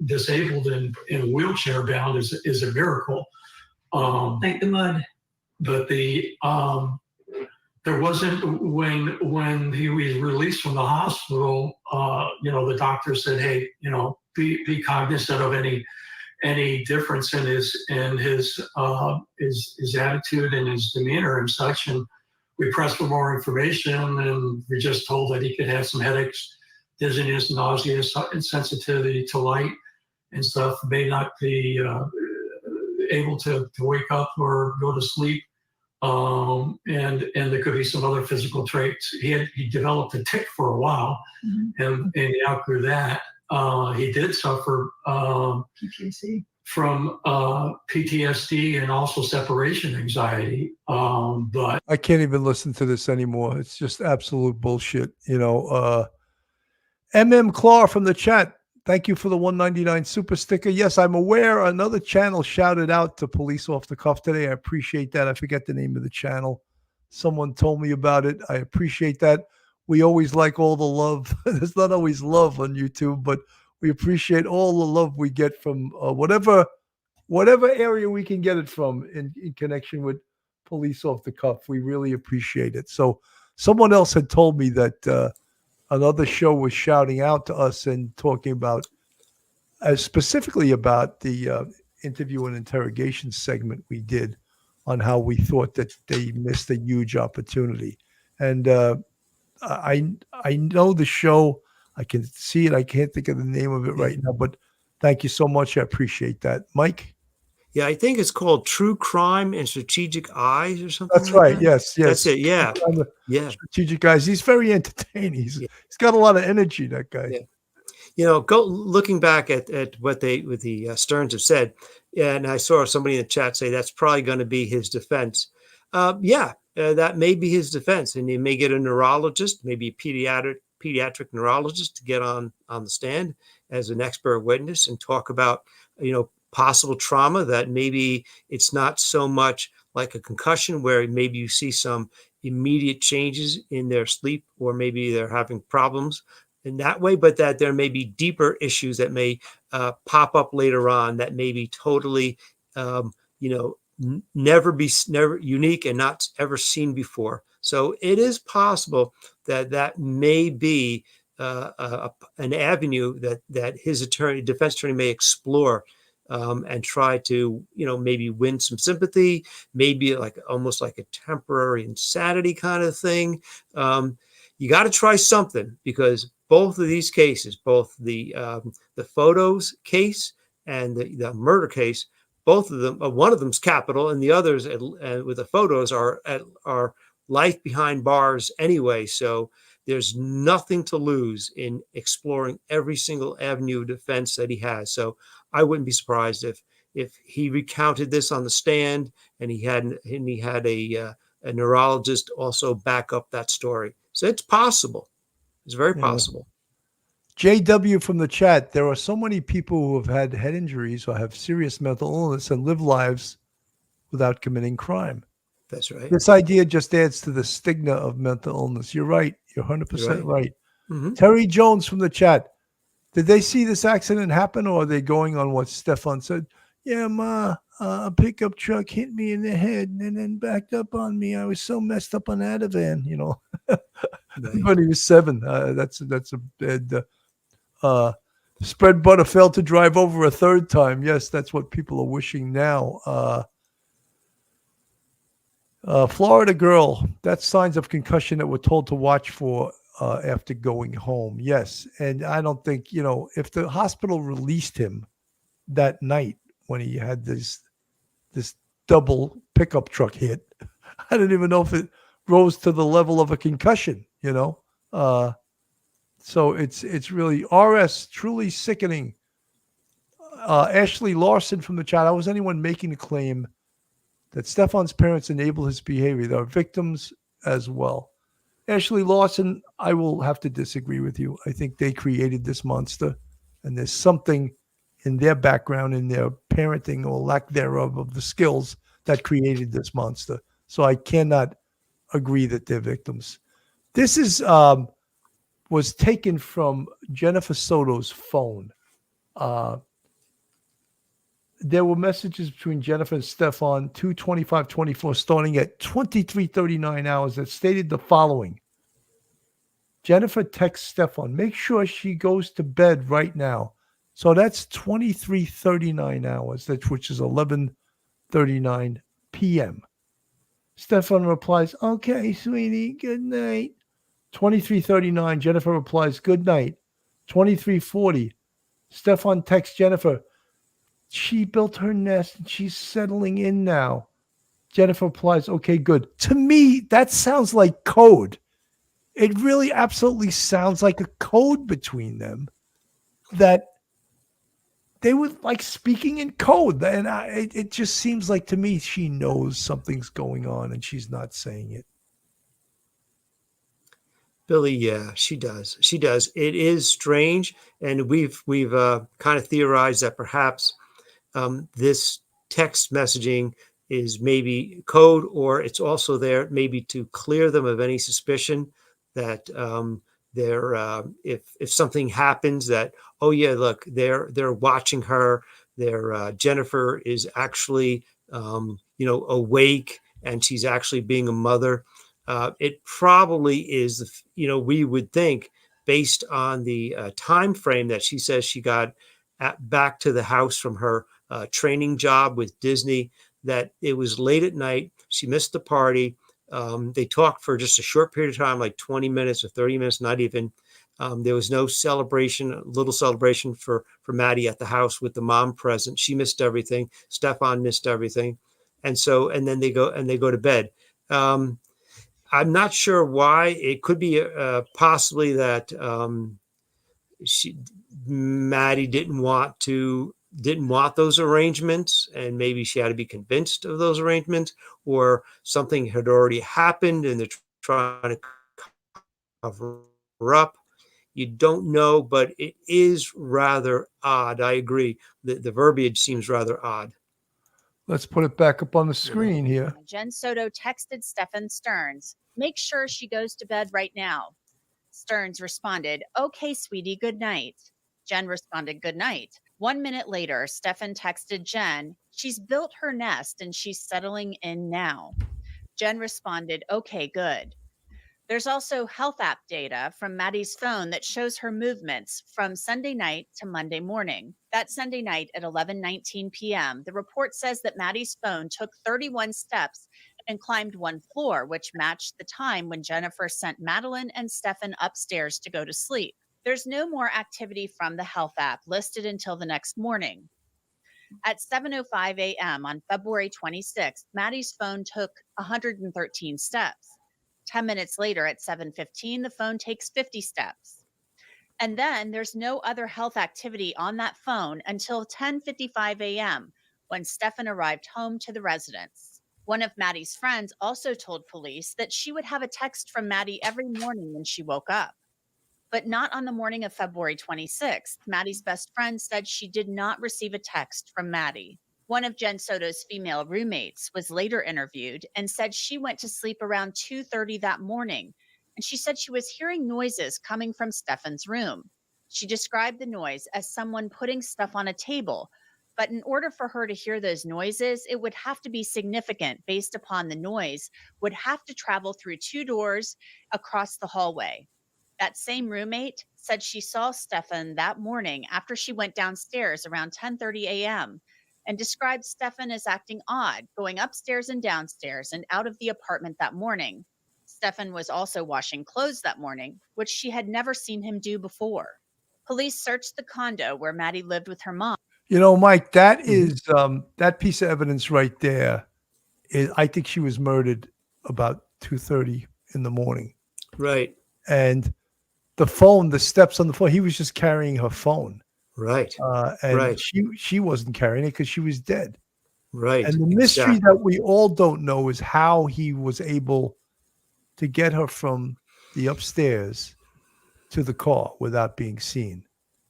disabled and wheelchair bound is a miracle. Thank the mud. But there wasn't when he was released from the hospital. The doctor said, "Hey, be cognizant of any difference in his attitude and his demeanor and such." And we pressed for more information, and we just told that he could have some headaches, dizziness, nausea, insensitivity to light and stuff. May not be able to wake up or go to sleep, and there could be some other physical traits. He developed a tic for a while, and he outgrew that. He did suffer PTSD. From PTSD and also separation anxiety. But I can't even listen to this anymore. It's just absolute bullshit. MM Claw from the chat. Thank you for the $1.99 super sticker. Yes, I'm aware another channel shouted out to Police Off the Cuff today. I appreciate that. I forget the name of the channel. Someone told me about it. I appreciate that. We always like all the love. There's not always love on YouTube, but we appreciate all the love we get from whatever area we can get it from in connection with Police Off the Cuff. We really appreciate it. So someone else had told me that another show was shouting out to us and talking about specifically about the interview and interrogation segment we did on how we thought that they missed a huge opportunity. And I know the show. I can see it. I can't think of the name of it right now, but thank you so much. I appreciate that. Mike? Yeah, I think it's called True Crime and Strategic Eyes or something. That's right. Yes. That's it. Yeah. Yeah. Strategic Eyes. He's very entertaining. He's got a lot of energy, that guy. Yeah. Go looking back at what the Sterns have said. And I saw somebody in the chat say that's probably going to be his defense. That may be his defense. And he may get a neurologist, maybe a pediatric neurologist to get on the stand as an expert witness and talk about, possible trauma, that maybe it's not so much like a concussion where maybe you see some immediate changes in their sleep, or maybe they're having problems in that way, but that there may be deeper issues that may pop up later on that may be totally, never unique and not ever seen before. So it is possible that that may be an avenue that his defense attorney may explore, and try to, maybe win some sympathy, maybe like almost like a temporary insanity kind of thing. You got to try something, because both of these cases, both the photos case and the murder case, both of them, one of them's capital, and the others with the photos are life behind bars anyway. So there's nothing to lose in exploring every single avenue of defense that he has. So I wouldn't be surprised if he recounted this on the stand, and he had a neurologist also back up that story. So it's possible. It's very possible. JW from the chat, there are so many people who have had head injuries or have serious mental illness and live lives without committing crime. That's right. This idea just adds to the stigma of mental illness. You're right. You're 100% right. Mm-hmm. Terry Jones from the chat, did they see this accident happen, or are they going on what Stephan said? Yeah, Ma, a pickup truck hit me in the head and then backed up on me. I was so messed up on Ativan, Right. When he was 7. That's a bad... spread butter failed to drive over a third time. Yes, that's what people are wishing now. Florida girl, that's signs of concussion that we're told to watch for after going home. Yes, and I don't think, if the hospital released him that night when he had this double pickup truck hit, I don't even know if it rose to the level of a concussion, So it's really RS, truly sickening. Ashley Larson from the chat. How was anyone making the claim that Stephan's parents enable his behavior? There are victims as well. Ashley Larson, I will have to disagree with you. I think they created this monster, and there's something in their background, in their parenting or lack thereof of the skills that created this monster. So I cannot agree that they're victims. This is was taken from Jennifer Soto's phone. There were messages between Jennifer and Stephan, 2:25:24, starting at 23:39 hours, that stated the following. Jennifer texts Stephan, make sure she goes to bed right now. So that's 23:39 hours, which is 11:39 p.m. Stephan replies, okay, sweetie, good night. 23:39, Jennifer replies, good night. 23:40, Stephan texts Jennifer, she built her nest and she's settling in now. Jennifer replies, okay, good. To me, that sounds like code. It really absolutely sounds like a code between them, that they were like speaking in code. And it just seems like, to me, she knows something's going on and she's not saying it. Billy, yeah, she does. She does. It is strange, and we've kind of theorized that perhaps this text messaging is maybe code, or it's also there maybe to clear them of any suspicion that if something happens, that, oh yeah, look, they're watching her. Jennifer is actually awake, and she's actually being a mother. It probably is, we would think, based on the time frame that she says she got back to the house from her training job with Disney, that it was late at night. She missed the party. They talked for just a short period of time, like 20 minutes or 30 minutes, not even. There was no celebration, little celebration for Maddie at the house with the mom present. She missed everything. Stephan missed everything. And then they go to bed. I'm not sure why. It could be possibly that Maddie didn't want those arrangements, and maybe she had to be convinced of those arrangements, or something had already happened and they're trying to cover up. You don't know, but it is rather odd. I agree. The verbiage seems rather odd. Let's put it back up on the screen here. Jen Soto texted Stephan Sterns, make sure she goes to bed right now. Sterns responded, okay, sweetie, good night. Jen responded, good night. 1 minute later, Stephan texted Jen, She's built her nest and she's settling in now. Jen responded, okay, good. There's also health app data from Maddie's phone that shows her movements from Sunday night to Monday morning. That Sunday night at 11:19 p.m., the report says that Maddie's phone took 31 steps and climbed one floor, which matched the time when Jennifer sent Madeline and Stephan upstairs to go to sleep. There's no more activity from the health app listed until the next morning. At 7:05 a.m. on February 26th, Maddie's phone took 113 steps. 10 minutes later at 7:15, the phone takes 50 steps. And then there's no other health activity on that phone until 10:55 a.m. when Stephan arrived home to the residence. One of Maddie's friends also told police that she would have a text from Maddie every morning when she woke up. But not on the morning of February 26th. Maddie's best friend said she did not receive a text from Maddie. One of Jen Soto's female roommates was later interviewed and said she went to sleep around 2:30 that morning, and she said she was hearing noises coming from Stephan's room. She described the noise as someone putting stuff on a table, but in order for her to hear those noises, it would have to be significant based upon the noise would have to travel through two doors across the hallway. That same roommate said she saw Stephan that morning after she went downstairs around 10:30 a.m. and described Stephan as acting odd, going upstairs and downstairs and out of the apartment that morning. Stephan was also washing clothes that morning, which she had never seen him do before. Police searched the condo where Maddie lived with her mom. You know, Mike, that is that piece of evidence right there. I think she was murdered about 2:30 in the morning. Right. And the phone, the steps on the phone, he was just carrying her phone. Right. And Right. she wasn't carrying it because she was dead. Right. And the mystery Exactly. that we all don't know is how he was able to get her from the upstairs to the car without being seen.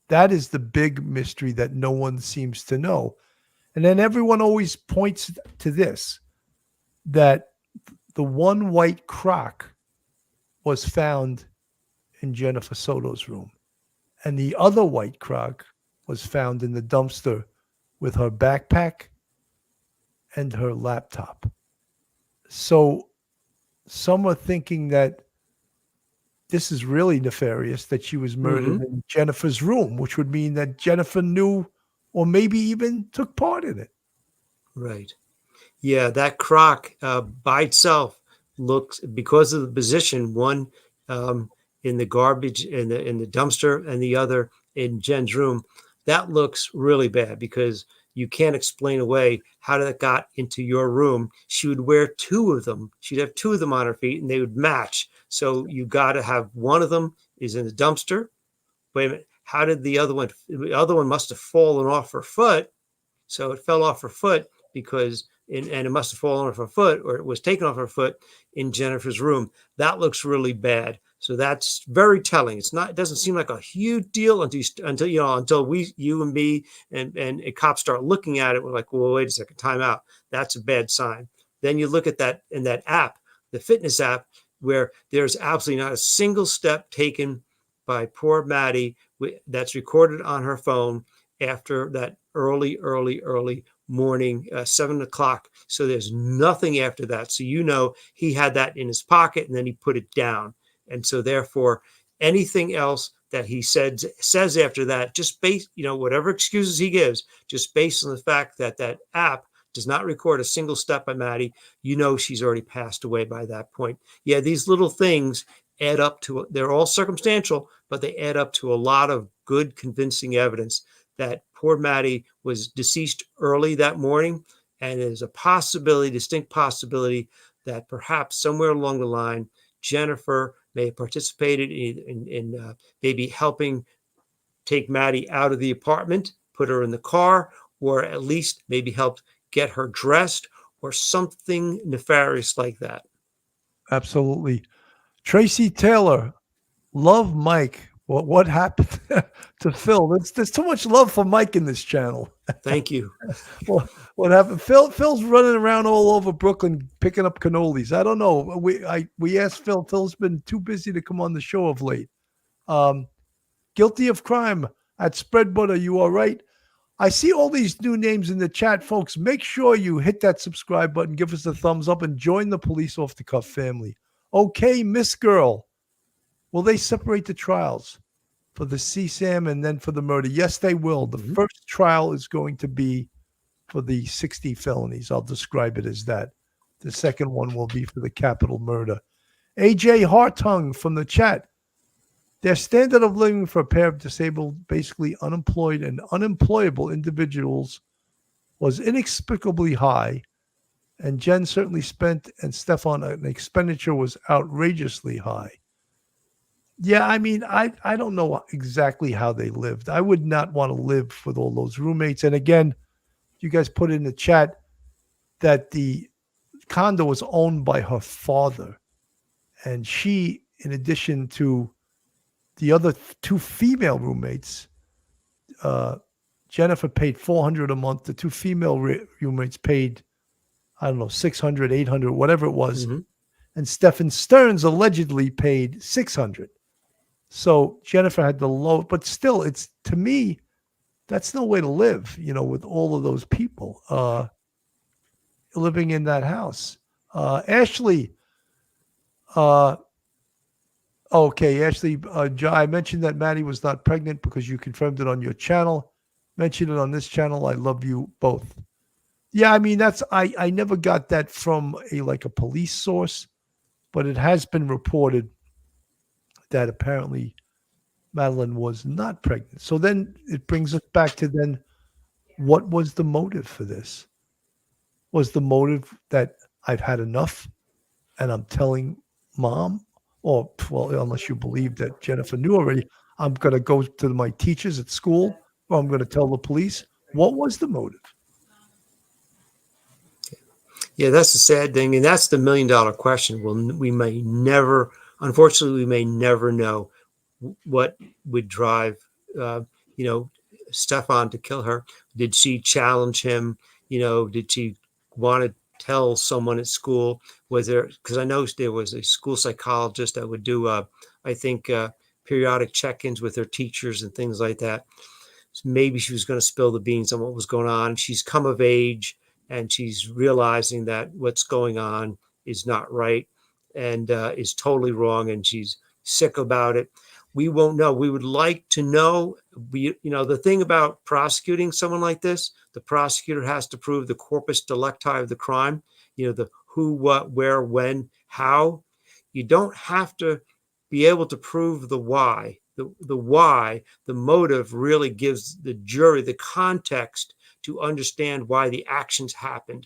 That is the big mystery that no one seems to know. And then everyone always points to this, that the one white Croc was found in Jennifer Soto's room, and the other white Croc was found in the dumpster with her backpack and her laptop. So some are thinking that this is really nefarious, that she was murdered in Jennifer's room, which would mean that Jennifer knew or maybe even took part in it. Right. Yeah, that Croc by itself looks, because of the position, one in the garbage in the dumpster and the other in Jen's room, that looks really bad because you can't explain away how that got into your room. She would wear two of them. She'd have two of them on her feet and they would match. So you got to have one of them is in the dumpster. Wait a minute. How did the other one? The other one must have fallen off her foot. So it fell off her foot because, and it must have fallen off her foot, or it was taken off her foot in Jennifer's room. That looks really bad. So that's very telling. It's not. It doesn't seem like a huge deal until you and me and a cop start looking at it. We're like, well, wait a second, time out. That's a bad sign. Then you look at that in that app, the fitness app, where there's absolutely not a single step taken by poor Maddie that's recorded on her phone after that early morning, 7 o'clock. So there's nothing after that. So he had that in his pocket and then he put it down. And so therefore, anything else that he says after that, just based, whatever excuses he gives, just based on the fact that that app does not record a single step by Maddie, she's already passed away by that point. Yeah, these little things add up to, they're all circumstantial, but they add up to a lot of good, convincing evidence that poor Maddie was deceased early that morning. And there's a possibility, distinct possibility, that perhaps somewhere along the line, Jennifer may have participated in maybe helping take Maddie out of the apartment, put her in the car, or at least maybe helped get her dressed or something nefarious like that. Absolutely. Tracy Taylor, love Mike. What happened to Phil? There's too much love for Mike in this channel. Thank you. Well, what happened? Phil's running around all over Brooklyn picking up cannolis. I don't know. We asked Phil. Phil's been too busy to come on the show of late. Guilty of crime at Spread Butter. You are right. I see all these new names in the chat, folks. Make sure you hit that subscribe button, give us a thumbs up, and join the Police Off the Cuff family. Okay, Miss Girl, will they separate the trials for the CSAM and then for the murder? Yes, they will. The first trial is going to be for the 60 felonies. I'll describe it as that. The second one will be for the capital murder. AJ Hartung from the chat. Their standard of living for a pair of disabled, basically unemployed and unemployable individuals was inexplicably high, and Jen certainly spent, and Stephan, an expenditure was outrageously high. Yeah, I mean, I don't know exactly how they lived. I would not want to live with all those roommates. And again, you guys put in the chat that the condo was owned by her father, and she, in addition to the other two female roommates, Jennifer paid $400 a month. The two female roommates paid, I don't know, $600, $800, whatever it was. And Stephan Sterns allegedly paid $600. So Jennifer had the low, but still, it's, to me, that's no way to live, with all of those people living in that house. Ashley, okay, Ashley, I mentioned that Maddie was not pregnant because you confirmed it on your channel. Mentioned it on this channel. I love you both. Yeah, I mean, I never got that from a police source, but it has been reported that apparently Madeline was not pregnant. So then it brings us back to then, what was the motive for this? Was the motive that I've had enough and I'm telling mom? Or, well, unless you believe that Jennifer knew already, I'm going to go to my teachers at school, or I'm going to tell the police. What was the motive? Yeah, that's the sad thing. And that's the $1 million question. We may never, unfortunately, we may never know what would drive, Stephan to kill her. Did she challenge him? Did she want to tell someone at school? Was there, because I know there was a school psychologist that would do, periodic check-ins with her teachers and things like that. So maybe she was going to spill the beans on what was going on. She's come of age and she's realizing that what's going on is not right and is totally wrong, and she's sick about it. We won't know. We would like to know. The thing about prosecuting someone like this, the prosecutor has to prove the corpus delicti of the crime, the who, what, where, when, how. You don't have to be able to prove the why. The why, the motive really gives the jury the context to understand why the actions happened.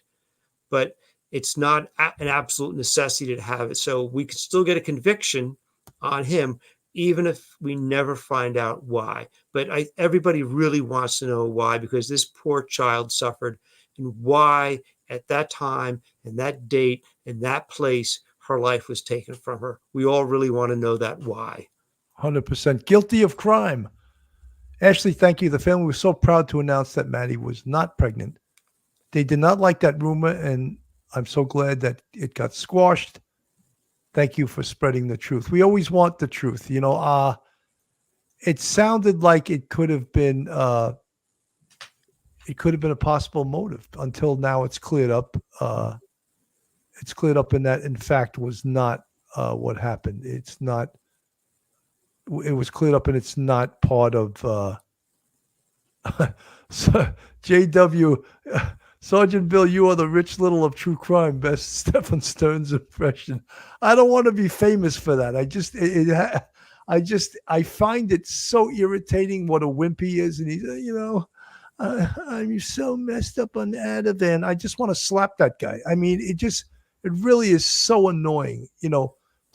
But it's not an absolute necessity to have it. So we could still get a conviction on him, even if we never find out why. But everybody really wants to know why, because this poor child suffered, and why at that time and that date and that place her life was taken from her. We all really want to know that why. 100% guilty of crime. Ashley, thank you. The family was so proud to announce that Maddie was not pregnant. They did not like that rumor, and I'm so glad that it got squashed. Thank you for spreading the truth. We always want the truth. It sounded like it could have been a possible motive. Until now, it's cleared up. It's cleared up in that, in fact, was not what happened. It's not. It was cleared up, and it's not part of JW. Sergeant Bill, you are the Rich Little of true crime. Best Stephan Sterns impression. I don't want to be famous for that. I find it so irritating what a wimp he is, and he's I'm so messed up on Ativan. I just want to slap that guy. I mean, it really is so annoying.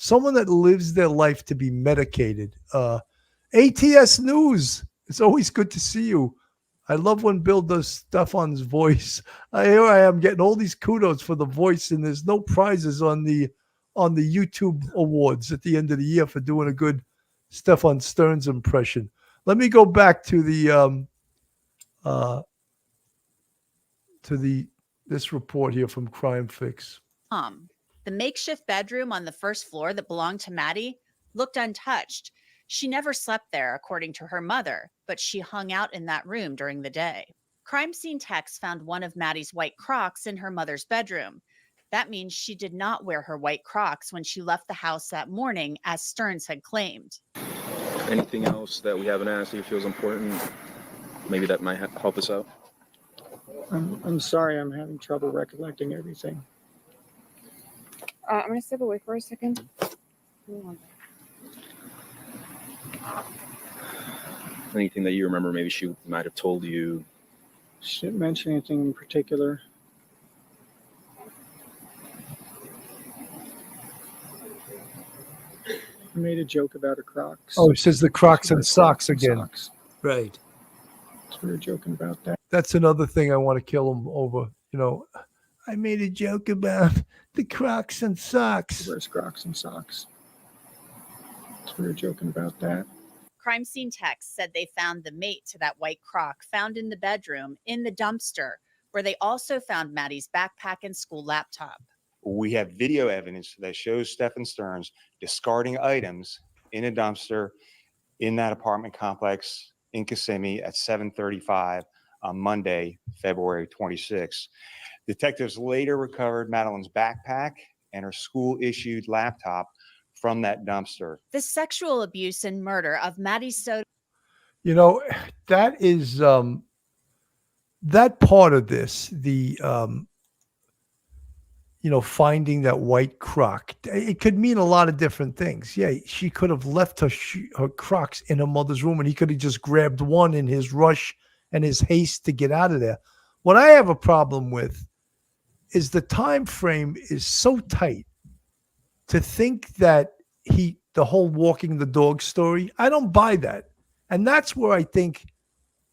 Someone that lives their life to be medicated. ATS News. It's always good to see you. I love when Bill does Stephan's voice. Here I am getting all these kudos for the voice, and there's no prizes on the YouTube awards at the end of the year for doing a good Stephan Sterns impression. Let me go back to this report here from Crime Fix. The makeshift bedroom on the first floor that belonged to Maddie looked untouched. She never slept there, according to her mother, but she hung out in that room during the day. Crime scene techs found one of Maddie's white Crocs in her mother's bedroom. That means she did not wear her white Crocs when she left the house that morning, as Sterns had claimed. Anything else that we haven't asked that you feel is important? Maybe that might help us out. I'm sorry, I'm having trouble recollecting everything. I'm going to step away for a second. Anything that you remember maybe she might have told you? She didn't mention anything in particular. I made a joke about her Crocs. Oh, it says the Crocs and socks again. Socks. Right. So we were joking about that. That's another thing I want to kill him over. You know, I made a joke about the Crocs and socks. She wears Crocs and socks. So we were joking about that. Crime scene techs said they found the mate to that white Croc found in the bedroom in the dumpster, where they also found Maddie's backpack and school laptop. We have video evidence that shows Stephan Sterns discarding items in a dumpster in that apartment complex in Kissimmee at 7:35 on Monday, February 26. Detectives later recovered Madeline's backpack and her school-issued laptop from that dumpster. The sexual abuse and murder of Maddie Soto. You know, that is that part of this, the you know, finding that white Croc. It could mean a lot of different things. Yeah, she could have left her Crocs in her mother's room, and he could have just grabbed one in his rush and his haste to get out of there. What I have a problem with is the time frame is so tight. To think that the whole walking the dog story, I don't buy that. And that's where I think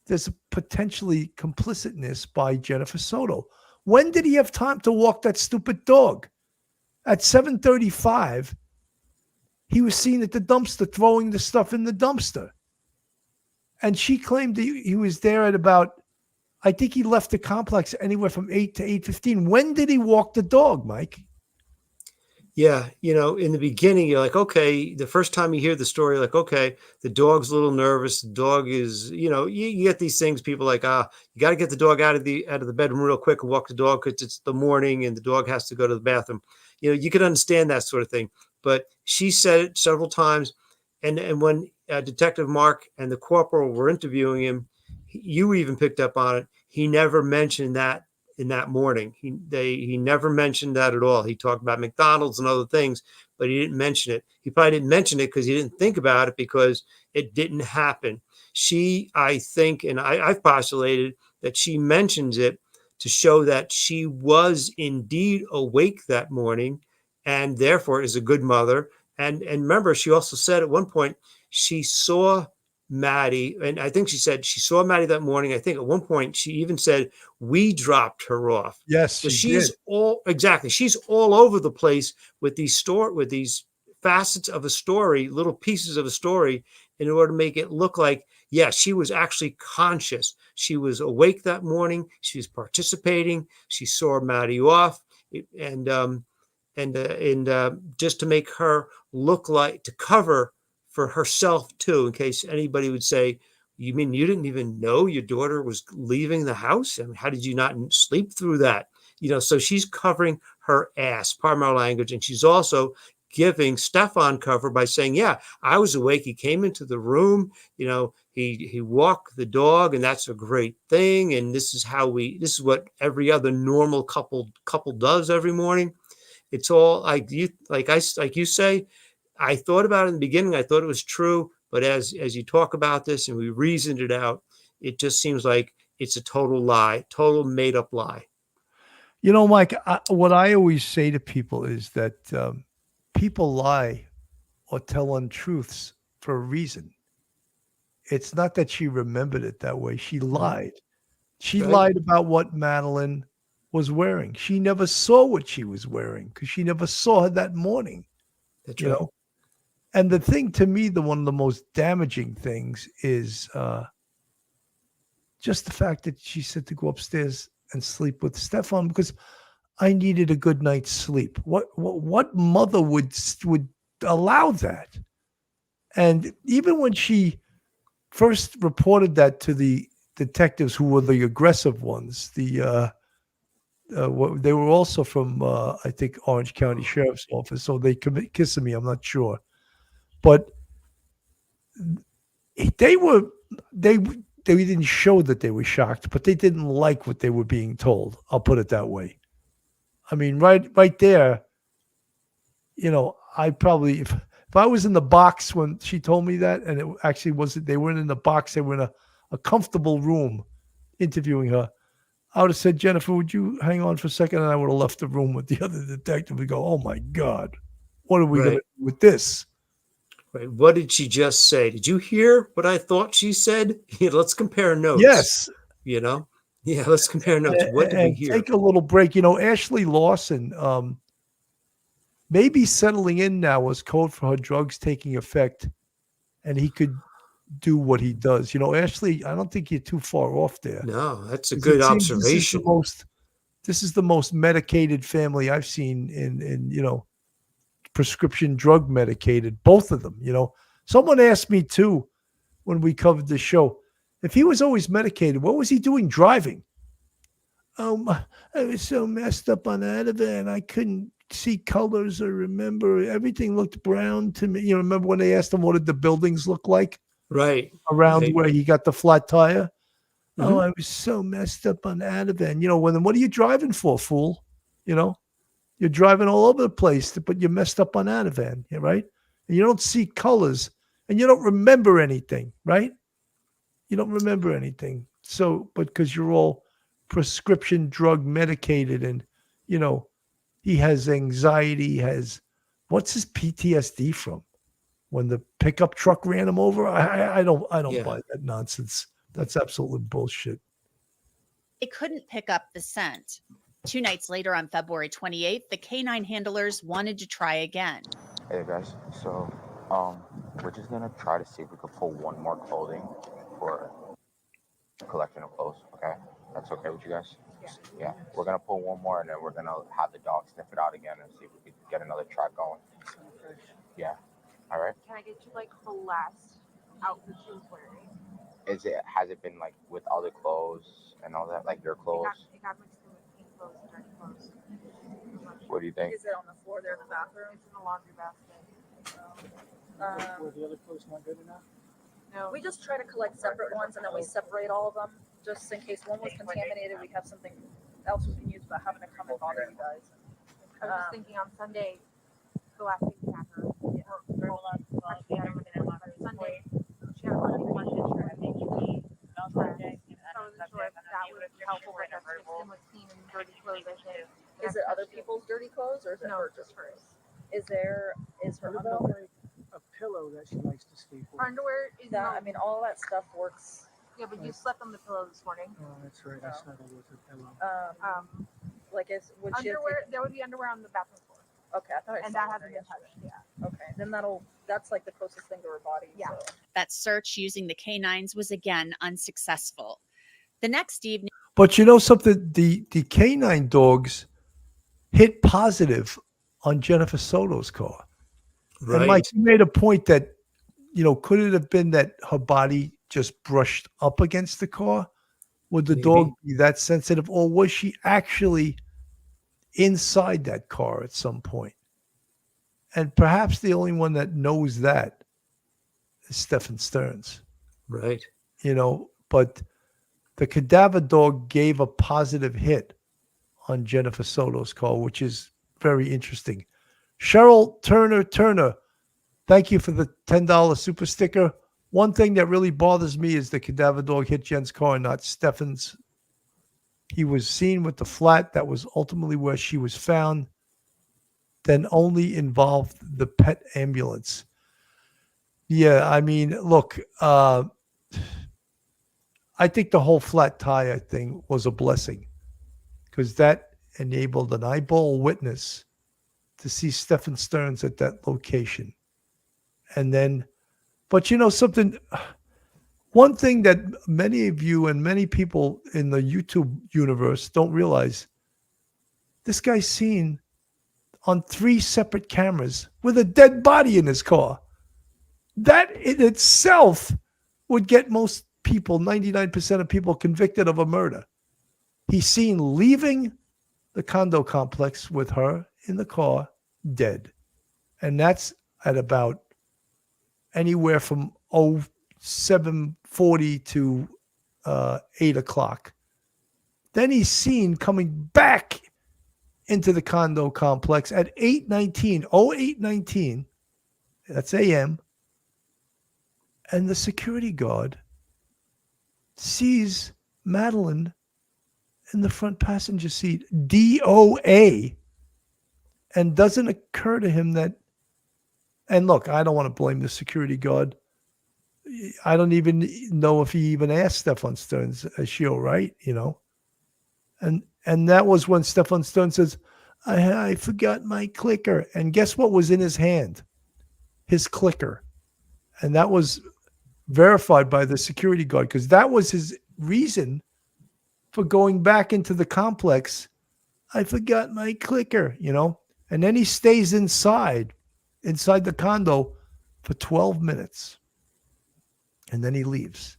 there's a potentially complicitness by Jennifer Soto. When did he have time to walk that stupid dog? At 7:35, he was seen at the dumpster throwing the stuff in the dumpster. And she claimed that he was there at about, I think he left the complex anywhere from 8 to 8:15. When did he walk the dog, Mike? Yeah, you know, in the beginning, you're like, okay, the first time you hear the story, like, okay, the dog's a little nervous. The dog is, you know, you get these things, people like, you got to get the dog out of the bedroom real quick and walk the dog because it's the morning and the dog has to go to the bathroom. You know, you can understand that sort of thing. But she said it several times. And when Detective Mark and the corporal were interviewing him, you even picked up on it. He never mentioned that in that morning. He never mentioned that at all. He talked about McDonald's and other things, but he didn't mention it. He probably didn't mention it because he didn't think about it because it didn't happen. She, I think, and I've postulated that she mentions it to show that she was indeed awake that morning and therefore is a good mother. And remember, she also said at one point she saw Maddie, and I think she said she saw Maddie that morning. I think at one point she even said we dropped her off. Yes, so she's all over the place with these facets of a story, little pieces of a story, in order to make it look like, yeah, she was actually conscious. She was awake that morning. She was participating. She saw Maddie off, and just to make her look like, to cover for herself too, in case anybody would say, you mean you didn't even know your daughter was leaving the house? I mean, how did you not sleep through that? You know, so she's covering her ass, pardon my language, and she's also giving Stephan cover by saying, yeah, I was awake. He came into the room, you know, he walked the dog, and that's a great thing. And this is what every other normal couple does every morning. It's all like you say. I thought about it in the beginning. I thought it was true, but as you talk about this and we reasoned it out, it just seems like it's a total lie, total made up lie. You know, Mike, what I always say to people is that people lie or tell untruths for a reason. It's not that she remembered it that way. She lied. She lied about what Madeline was wearing. She never saw what she was wearing because she never saw her that morning. That's you right. know? And the thing to me, one of the most damaging things is just the fact that she said to go upstairs and sleep with Stephan because I needed a good night's sleep. What mother would allow that? And even when she first reported that to the detectives who were the aggressive ones. They were also from I think Orange County Sheriff's Office, so they commit Kissimmee. I'm not sure, but they didn't show that they were shocked, but they didn't like what they were being told. I'll put it that way. I mean, right there, I probably if I was in the box when she told me that, and it actually wasn't, they weren't in the box, they were in a comfortable room interviewing her, I would have said, Jennifer, would you hang on for a second? And I would have left the room with the other detective and go, oh my God, what are we going to do with this? Right. What did she just say? Did you hear what I thought she said? Let's compare notes. Yes. Yeah, let's compare notes. What did we hear? Take a little break. Ashley Lawson, maybe settling in now as code for her drugs taking effect, and he could do what he does. Ashley, I don't think you're too far off there. No, that's a good observation. This is the most medicated family I've seen in prescription drug medicated, both of them. Someone asked me too when we covered the show, if he was always medicated, what was he doing driving? I was so messed up on Ativan, I couldn't see colors or remember. Everything looked brown to me. Remember when they asked him what did the buildings look like? Right. Around where he got the flat tire? Mm-hmm. Oh, I was so messed up on Ativan. What are you driving for, fool? You're driving all over the place, but you're messed up on Ativan, right? And you don't see colors, and you don't remember anything, right? You don't remember anything. So, but because you're all prescription drug medicated, and he has anxiety. What's his PTSD from? When the pickup truck ran him over? I don't buy that nonsense. That's absolute bullshit. They couldn't pick up the scent. 2 nights later, on February 28th, the canine handlers wanted to try again. Hey guys, so we're just gonna try to see if we could pull one more clothing for a collection of clothes. Okay, that's okay with you guys? Yeah. We're gonna pull one more, and then we're gonna have the dog sniff it out again and see if we can get another track going. Yeah. All right. Can I get you like the last outfit she was wearing? Has it been like with other clothes and all that, like your clothes? It got mixed in with clean clothes and dirty clothes. What do you think? Is it on the floor there in the bathroom? It's in the laundry basket. Were the other clothes not good enough? No. We just try to collect separate ones, and then we separate all of them, just in case one was contaminated. We have something else we can use without having to come and bother you guys. I was just thinking on Sunday, the last week we had her. Actually, I remember Sunday. She had a really one picture. I think she on Sunday. I wasn't sure if that would be helpful, but that's mixed in with clean and dirty clothes, I think. Is it other people's dirty clothes, or is it her just hers? Is her underwear? A pillow that she likes to sleep with. Her underwear is That, I mean, all that stuff works. Yeah, but you slept on the pillow this morning. Oh, that's right. I snuggled with her pillow. Like would she have underwear? There would be underwear on the bathroom floor. Okay, I thought I And saw that her hasn't been touched. Yeah. Okay, then that's like the closest thing to her body. Yeah. So. That search using the canines was again unsuccessful. The next evening. But something, the canine dogs hit positive on Jennifer Soto's car. Right. And Mike, you made a point that, could it have been that her body just brushed up against the car? Would the dog be that sensitive, or was she actually inside that car at some point? And perhaps the only one that knows that is Stephan Sterns. Right. But the cadaver dog gave a positive hit on Jennifer Soto's car, which is very interesting. Cheryl Turner, thank you for the $10 super sticker. One thing that really bothers me is the cadaver dog hit Jen's car, not Stephan's. He was seen with the flat. That was ultimately where she was found. Then only involved the pet ambulance. Yeah, I mean, look, I think the whole flat tire thing was a blessing, because that enabled an eyeball witness to see Stephan Sterns at that location. And then, but something, one thing that many of you and many people in the YouTube universe don't realize, this guy's seen on 3 separate cameras with a dead body in his car. That in itself would get most people, 99% of people convicted of a murder. He's seen leaving the condo complex with her in the car, dead. And that's at about anywhere from 7:40 to 8 o'clock. Then he's seen coming back into the condo complex at 8:19, that's a.m., and the security guard sees Madeline in the front passenger seat, DOA, and doesn't occur to him that, and look, I don't want to blame the security guard. I don't even know if he even asked Stephan Sterns, is she all right? And that was when Stephan Sterns says, I forgot my clicker. And guess what was in his hand? His clicker. And that was verified by the security guard, because that was his reason for going back into the complex. I forgot my clicker, and then he stays inside the condo for 12 minutes. And then he leaves.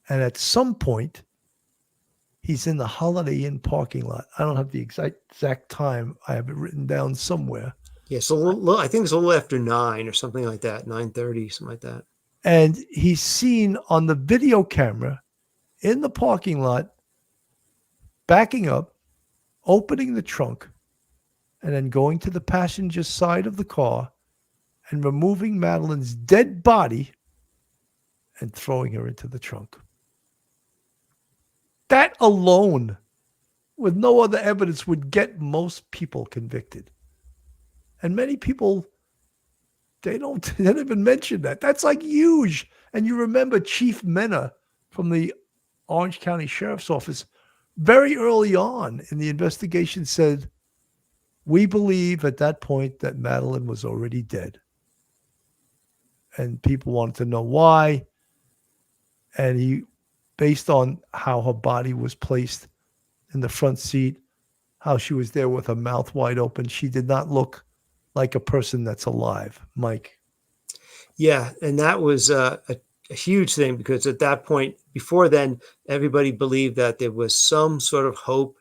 And at some point, he's in the Holiday Inn parking lot. I don't have the exact time. I have it written down somewhere. Yeah, so I think it's a little after 9 or something like that, 9:30, something like that. And he's seen on the video camera in the parking lot, backing up, opening the trunk, and then going to the passenger side of the car and removing Madeline's dead body and throwing her into the trunk. That alone, with no other evidence, would get most people convicted. And many people, they don't even mention that. That's like huge. And you remember Chief Mena from the Orange County Sheriff's Office very early on in the investigation said, we believe at that point that Madeline was already dead. And people wanted to know why. And he, based on how her body was placed in the front seat, how she was there with her mouth wide open, she did not look like a person that's alive. Mike. Yeah, and that was a huge thing, because at that point, before then, everybody believed that there was some sort of hope,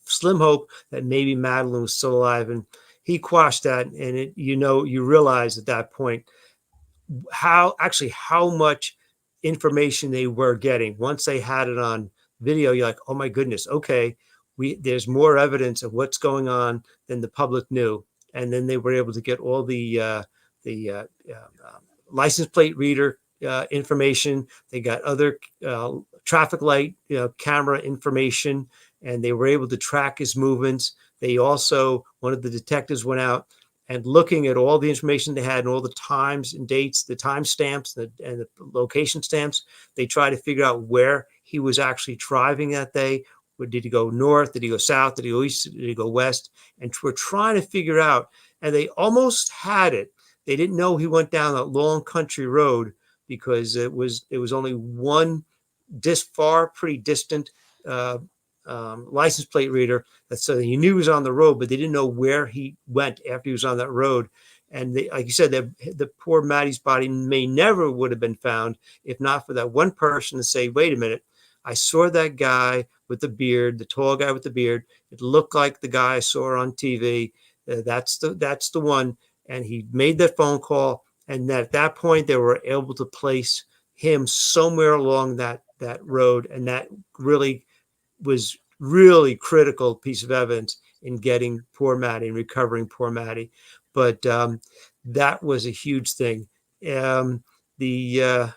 slim hope that maybe Madeline was still alive. And he quashed that. And you realize at that point how much information they were getting. Once they had it on video, you're like, oh my goodness, okay, there's more evidence of what's going on than the public knew. And then they were able to get all the license plate reader information. They got other traffic light camera information, and they were able to track his movements. They also, one of the detectives went out and looking at all the information they had and all the times and dates, the time stamps and the location stamps. They tried to figure out where he was actually driving that day. Did he go north? Did he go south? Did he go east? Did he go west? And we're trying to figure out, and they almost had it. They didn't know he went down that long country road, because it was only one pretty distant license plate reader that said he knew he was on the road, but they didn't know where he went after he was on that road. And like you said, the poor Maddie's body never would have been found if not for that one person to say, wait a minute, I saw that guy with the beard, the tall guy with the beard. It looked like the guy I saw on TV. That's the one. And he made that phone call. And at that point, they were able to place him somewhere along that road. And that really was really critical piece of evidence in getting poor Maddie and recovering poor Maddie. But that was a huge thing. The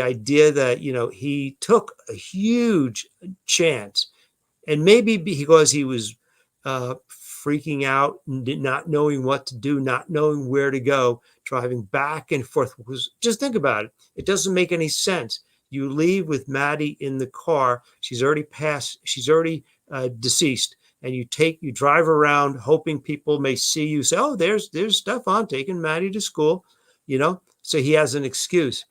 idea that, he took a huge chance, and maybe because he was freaking out, not knowing what to do, not knowing where to go, driving back and forth. Just think about it. It doesn't make any sense. You leave with Maddie in the car. She's already deceased. And you drive around hoping people may see you, say, oh, there's Stephan taking Maddie to school, so he has an excuse.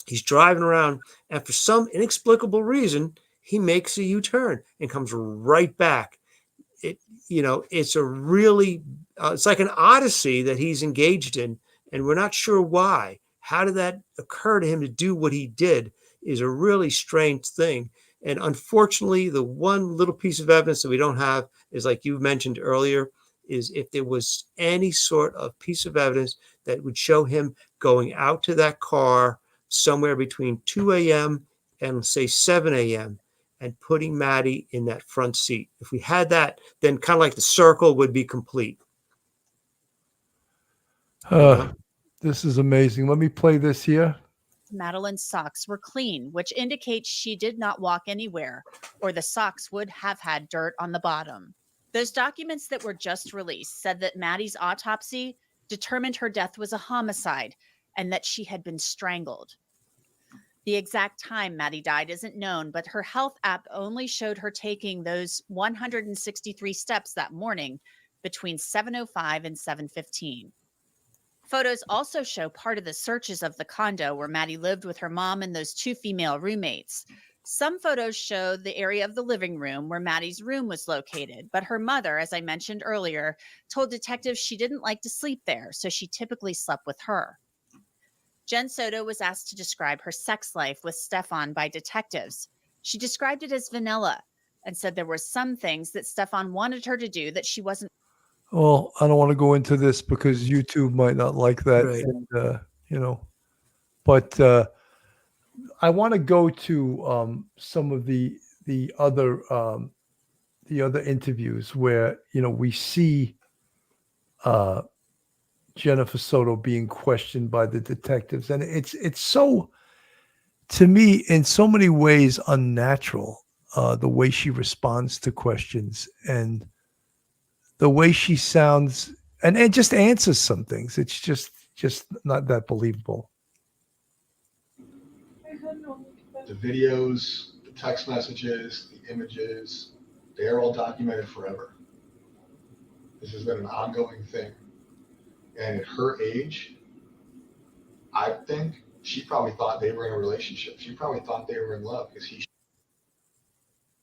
He's driving around, and for some inexplicable reason, he makes a U-turn and comes right back. It's a really, it's like an odyssey that he's engaged in, and we're not sure why. How did that occur to him to do what he did? is a really strange thing. And unfortunately, the one little piece of evidence that we don't have is, like you mentioned earlier, is if there was any sort of piece of evidence that would show him going out to that car somewhere between 2 a.m. and say 7 a.m. and putting Maddie in that front seat. If we had that, then kind of like the circle would be complete. This is amazing. Let me play this here. Madeline's socks were clean, which indicates she did not walk anywhere, or the socks would have had dirt on the bottom. Those documents that were just released said that Maddie's autopsy determined her death was a homicide and that she had been strangled. The exact time Maddie died isn't known, but her health app only showed her taking those 163 steps that morning between 7:05 and 7:15. Photos also show part of the searches of the condo where Maddie lived with her mom and those 2 female roommates. Some photos show the area of the living room where Maddie's room was located, but her mother, as I mentioned earlier, told detectives she didn't like to sleep there, so she typically slept with her. Jen Soto was asked to describe her sex life with Stephan by detectives. She described it as vanilla and said there were some things that Stephan wanted her to do that she wasn't. Well, I don't want to go into this because YouTube might not like that, Right. and, but I want to go to some of the other interviews where we see Jennifer Soto being questioned by the detectives, and it's so, to me, in so many ways unnatural, the way she responds to questions and the way she sounds and just answers some things. It's just not that believable. The videos, the text messages, the images, they're all documented forever. This has been an ongoing thing. And at her age, I think she probably thought they were in a relationship. She probably thought they were in love because he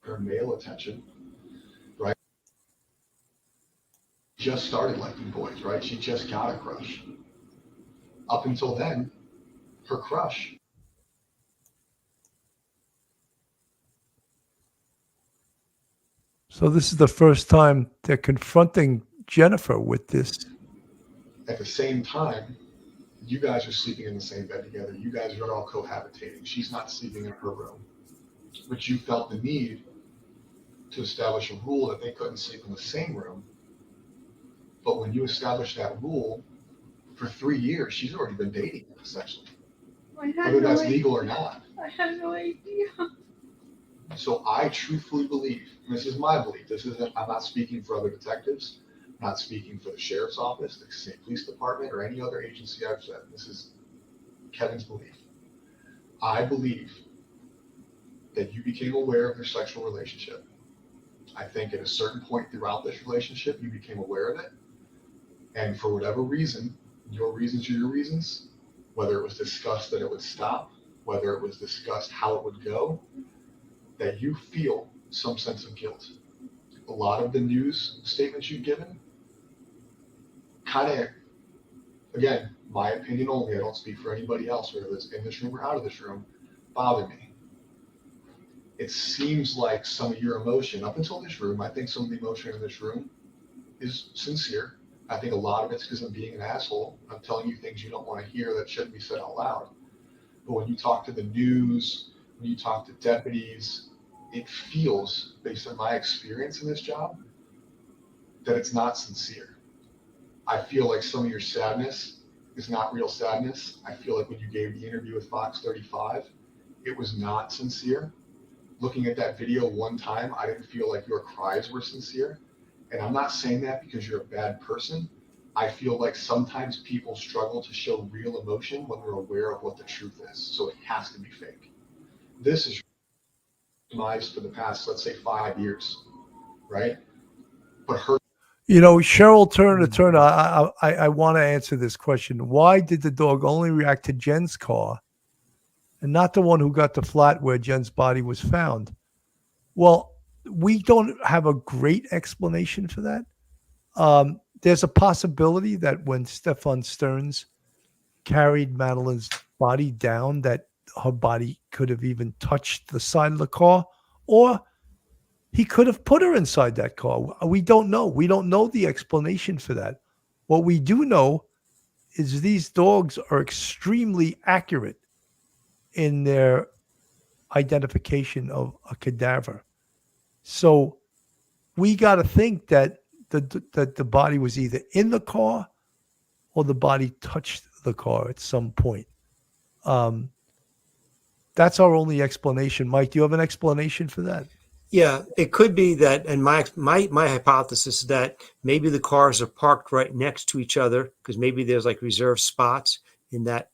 her male attention, right? Just started liking boys, right? She just got a crush. Up until then, her crush. So this is the first time they're confronting Jennifer with this. At the same time, you guys are sleeping in the same bed together. You guys are all cohabitating. She's not sleeping in her room. But you felt the need to establish a rule that they couldn't sleep in the same room. But when you establish that rule, for 3 years, she's already been dating him, essentially. Whether that's legal or not. I had no idea. So I truthfully believe, and this is my belief, I'm not speaking for other detectives, I'm not speaking for the sheriff's office, the state police department, or any other agency I've said. This is Kevin's belief. I believe that you became aware of their sexual relationship. I think at a certain point throughout this relationship, you became aware of it. And for whatever reason, your reasons are your reasons, whether it was discussed that it would stop, whether it was discussed how it would go, that you feel some sense of guilt. A lot of the news statements you've given kind of, again, my opinion only, I don't speak for anybody else, whether it's in this room or out of this room, bother me. It seems like some of your emotion, up until this room, I think some of the emotion in this room is sincere. I think a lot of it's because I'm being an asshole. I'm telling you things you don't want to hear that shouldn't be said out loud. But when you talk to the news, when you talk to deputies, it feels, based on my experience in this job, that it's not sincere. I feel like some of your sadness is not real sadness. I feel like when you gave the interview with Fox 35, it was not sincere. Looking at that video one time, I didn't feel like your cries were sincere. And I'm not saying that because you're a bad person. I feel like sometimes people struggle to show real emotion when they're aware of what the truth is. So it has to be fake. This is lives for the past, let's say, 5 years, right? But her. Cheryl Turner, I want to answer this question. Why did the dog only react to Jen's car and not the one who got the flat where Jen's body was found? Well, we don't have a great explanation for that. There's a possibility that when Stephan Sterns carried Madeline's body down, that her body could have even touched the side of the car, or he could have put her inside that car. We don't know. We don't know the explanation for that. What we do know is these dogs are extremely accurate in their identification of a cadaver. So we got to think that the body was either in the car or the body touched the car at some point. That's our only explanation. Mike, do you have an explanation for that? Yeah, it could be that, and my hypothesis is that maybe the cars are parked right next to each other because maybe there's like reserved spots in that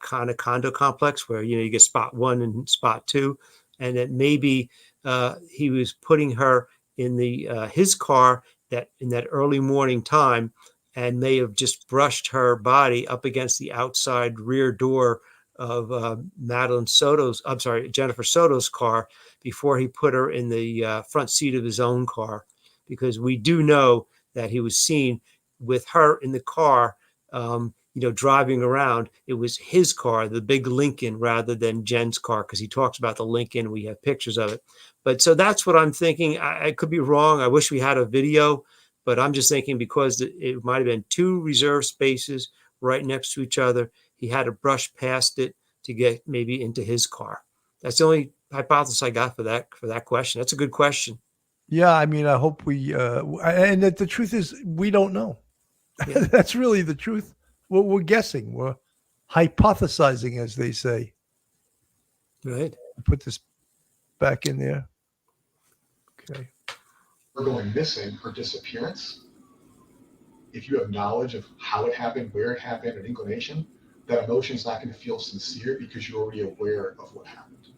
kind of condo complex where you get spot 1 and spot 2, and that maybe he was putting her in his car that in that early morning time, and may have just brushed her body up against the outside rear door of Jennifer Soto's car before he put her in the front seat of his own car, because we do know that he was seen with her in the car, driving around. It was his car, the big Lincoln, rather than Jen's car, because he talks about the Lincoln. We have pictures of it. But so that's what I'm thinking. I could be wrong. I wish we had a video, but I'm just thinking because it might have been 2 reserved spaces right next to each other. He had to brush past it to get maybe into his car. That's the only hypothesis I got for that question. That's a good question. Yeah, I mean, I hope we and the truth is we don't know. Yeah. That's really the truth. We're guessing. We're hypothesizing, as they say. Right. Put this back in there. Okay. Or going missing or disappearance, if you have knowledge of how it happened, where it happened, an inclination, that emotion is not going to feel sincere because you're already aware of what happened.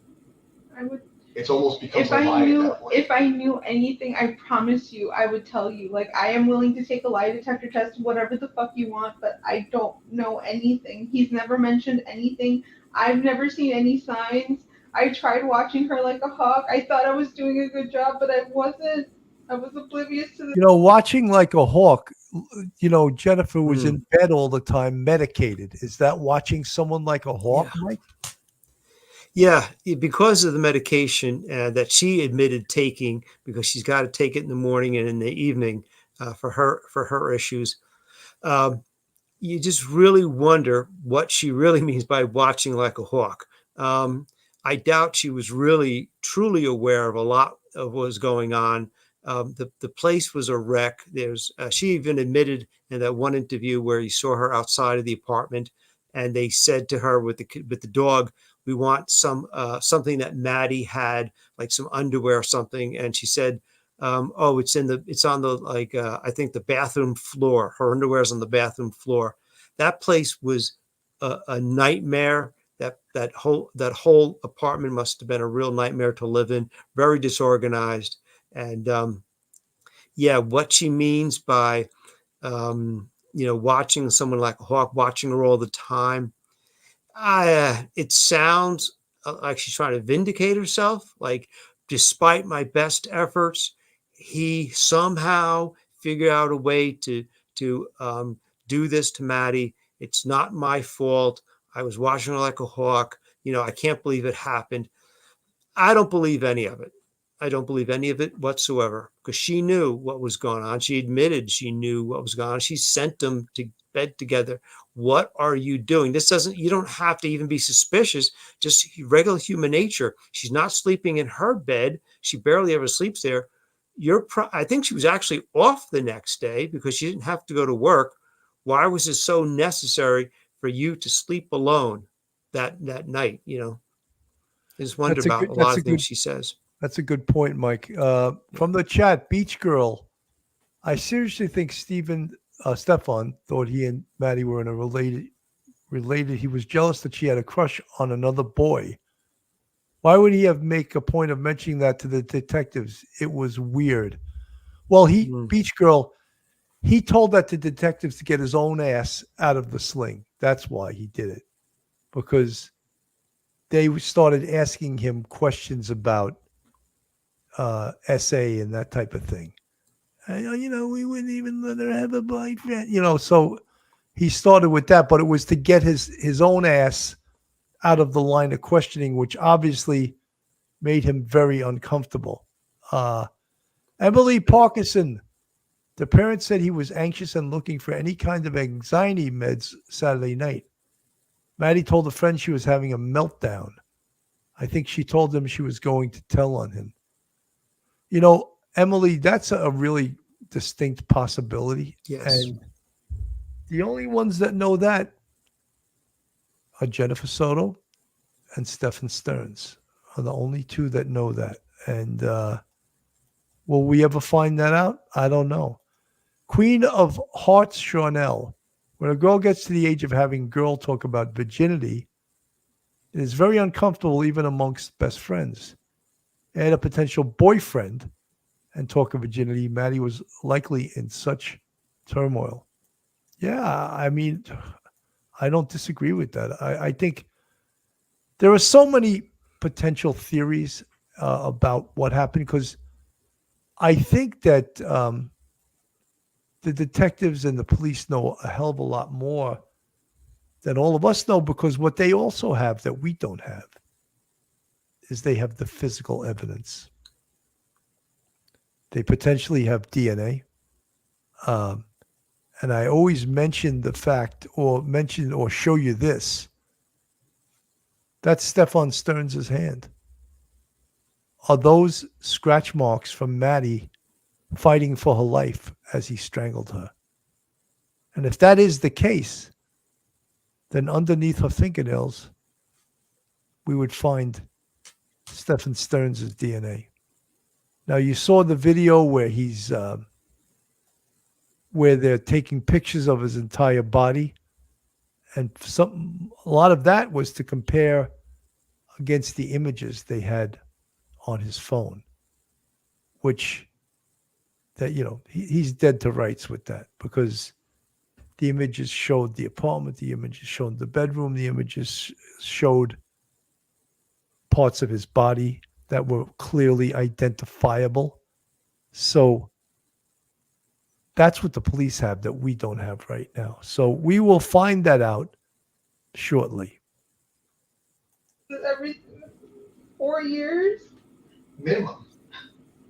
I would. It's almost becomes If a lie at that point. If I knew anything, I promise you, I would tell you. Like, I am willing to take a lie detector test, whatever the fuck you want, but I don't know anything. He's never mentioned anything. I've never seen any signs. I tried watching her like a hawk. I thought I was doing a good job, but I wasn't. I was oblivious to the. Watching like a hawk, Jennifer was in bed all the time, medicated. Is that watching someone like a hawk, Mike? Yeah, because of the medication that she admitted taking, because she's got to take it in the morning and in the evening for her issues. You just really wonder what she really means by watching like a hawk. I doubt she was really truly aware of a lot of what was going on. The place was a wreck. She even admitted in that one interview where he saw her outside of the apartment, and they said to her with the dog, "We want something that Maddie had, like some underwear or something." And she said, it's on the I think the bathroom floor. Her underwear's on the bathroom floor. That place was a nightmare. That whole apartment must have been a real nightmare to live in. Very disorganized. And what she means by watching someone like a hawk, watching her all the time. It sounds like she's trying to vindicate herself. Like, despite my best efforts, he somehow figured out a way to do this to Maddie. It's not my fault. I was watching her like a hawk. I can't believe it happened. I don't believe any of it. I don't believe any of it whatsoever, because she knew what was going on. She admitted she knew what was going on. She sent them to bed together. What are you doing? You don't have to even be suspicious, just regular human nature. She's not sleeping in her bed. She barely ever sleeps there. I think she was actually off the next day because she didn't have to go to work. Why was it so necessary for you to sleep alone that night? I just wonder about a lot of things she says. That's a good point, Mike. From the chat, Beach Girl, I seriously think Stephan thought he and Maddie were in a related. He was jealous that she had a crush on another boy. Why would he make a point of mentioning that to the detectives? It was weird. Well, Beach Girl, he told that to detectives to get his own ass out of the sling. That's why he did it, because they started asking him questions about SA and that type of thing. We wouldn't even let her have a boyfriend. So he started with that, but it was to get his own ass out of the line of questioning, which obviously made him very uncomfortable. Emily Parkinson, the parent said he was anxious and looking for any kind of anxiety meds Saturday night. Maddie told a friend she was having a meltdown. I think she told him she was going to tell on him. You know, Emily, that's a really distinct possibility. Yes. And the only ones that know that are Jennifer Soto and Stephan Sterns are the only two that know that. And will we ever find that out? I don't know. Queen of Hearts, Charnel. When a girl gets to the age of having girl talk about virginity, it is very uncomfortable even amongst best friends. Add a potential boyfriend and talk of virginity. Maddie was likely in such turmoil. Yeah, I mean, I don't disagree with that. I think there are so many potential theories about what happened, because I think that the detectives and the police know a hell of a lot more than all of us know, because what they also have that we don't have is they have the physical evidence. They potentially have DNA. And I always mention the fact or show you this. That's Stephan Sterns' hand. Are those scratch marks from Maddie fighting for her life as he strangled her? And if that is the case, then underneath her fingernails, we would find Stephan Sterns' DNA. Now, you saw the video where where they're taking pictures of his entire body, and a lot of that was to compare against the images they had on his phone, which he's dead to rights with that, because the images showed the apartment, the images showed the bedroom, the images showed parts of his body that were clearly identifiable. So that's what the police have that we don't have right now. So we will find that out shortly. Every 4 years? Minimum.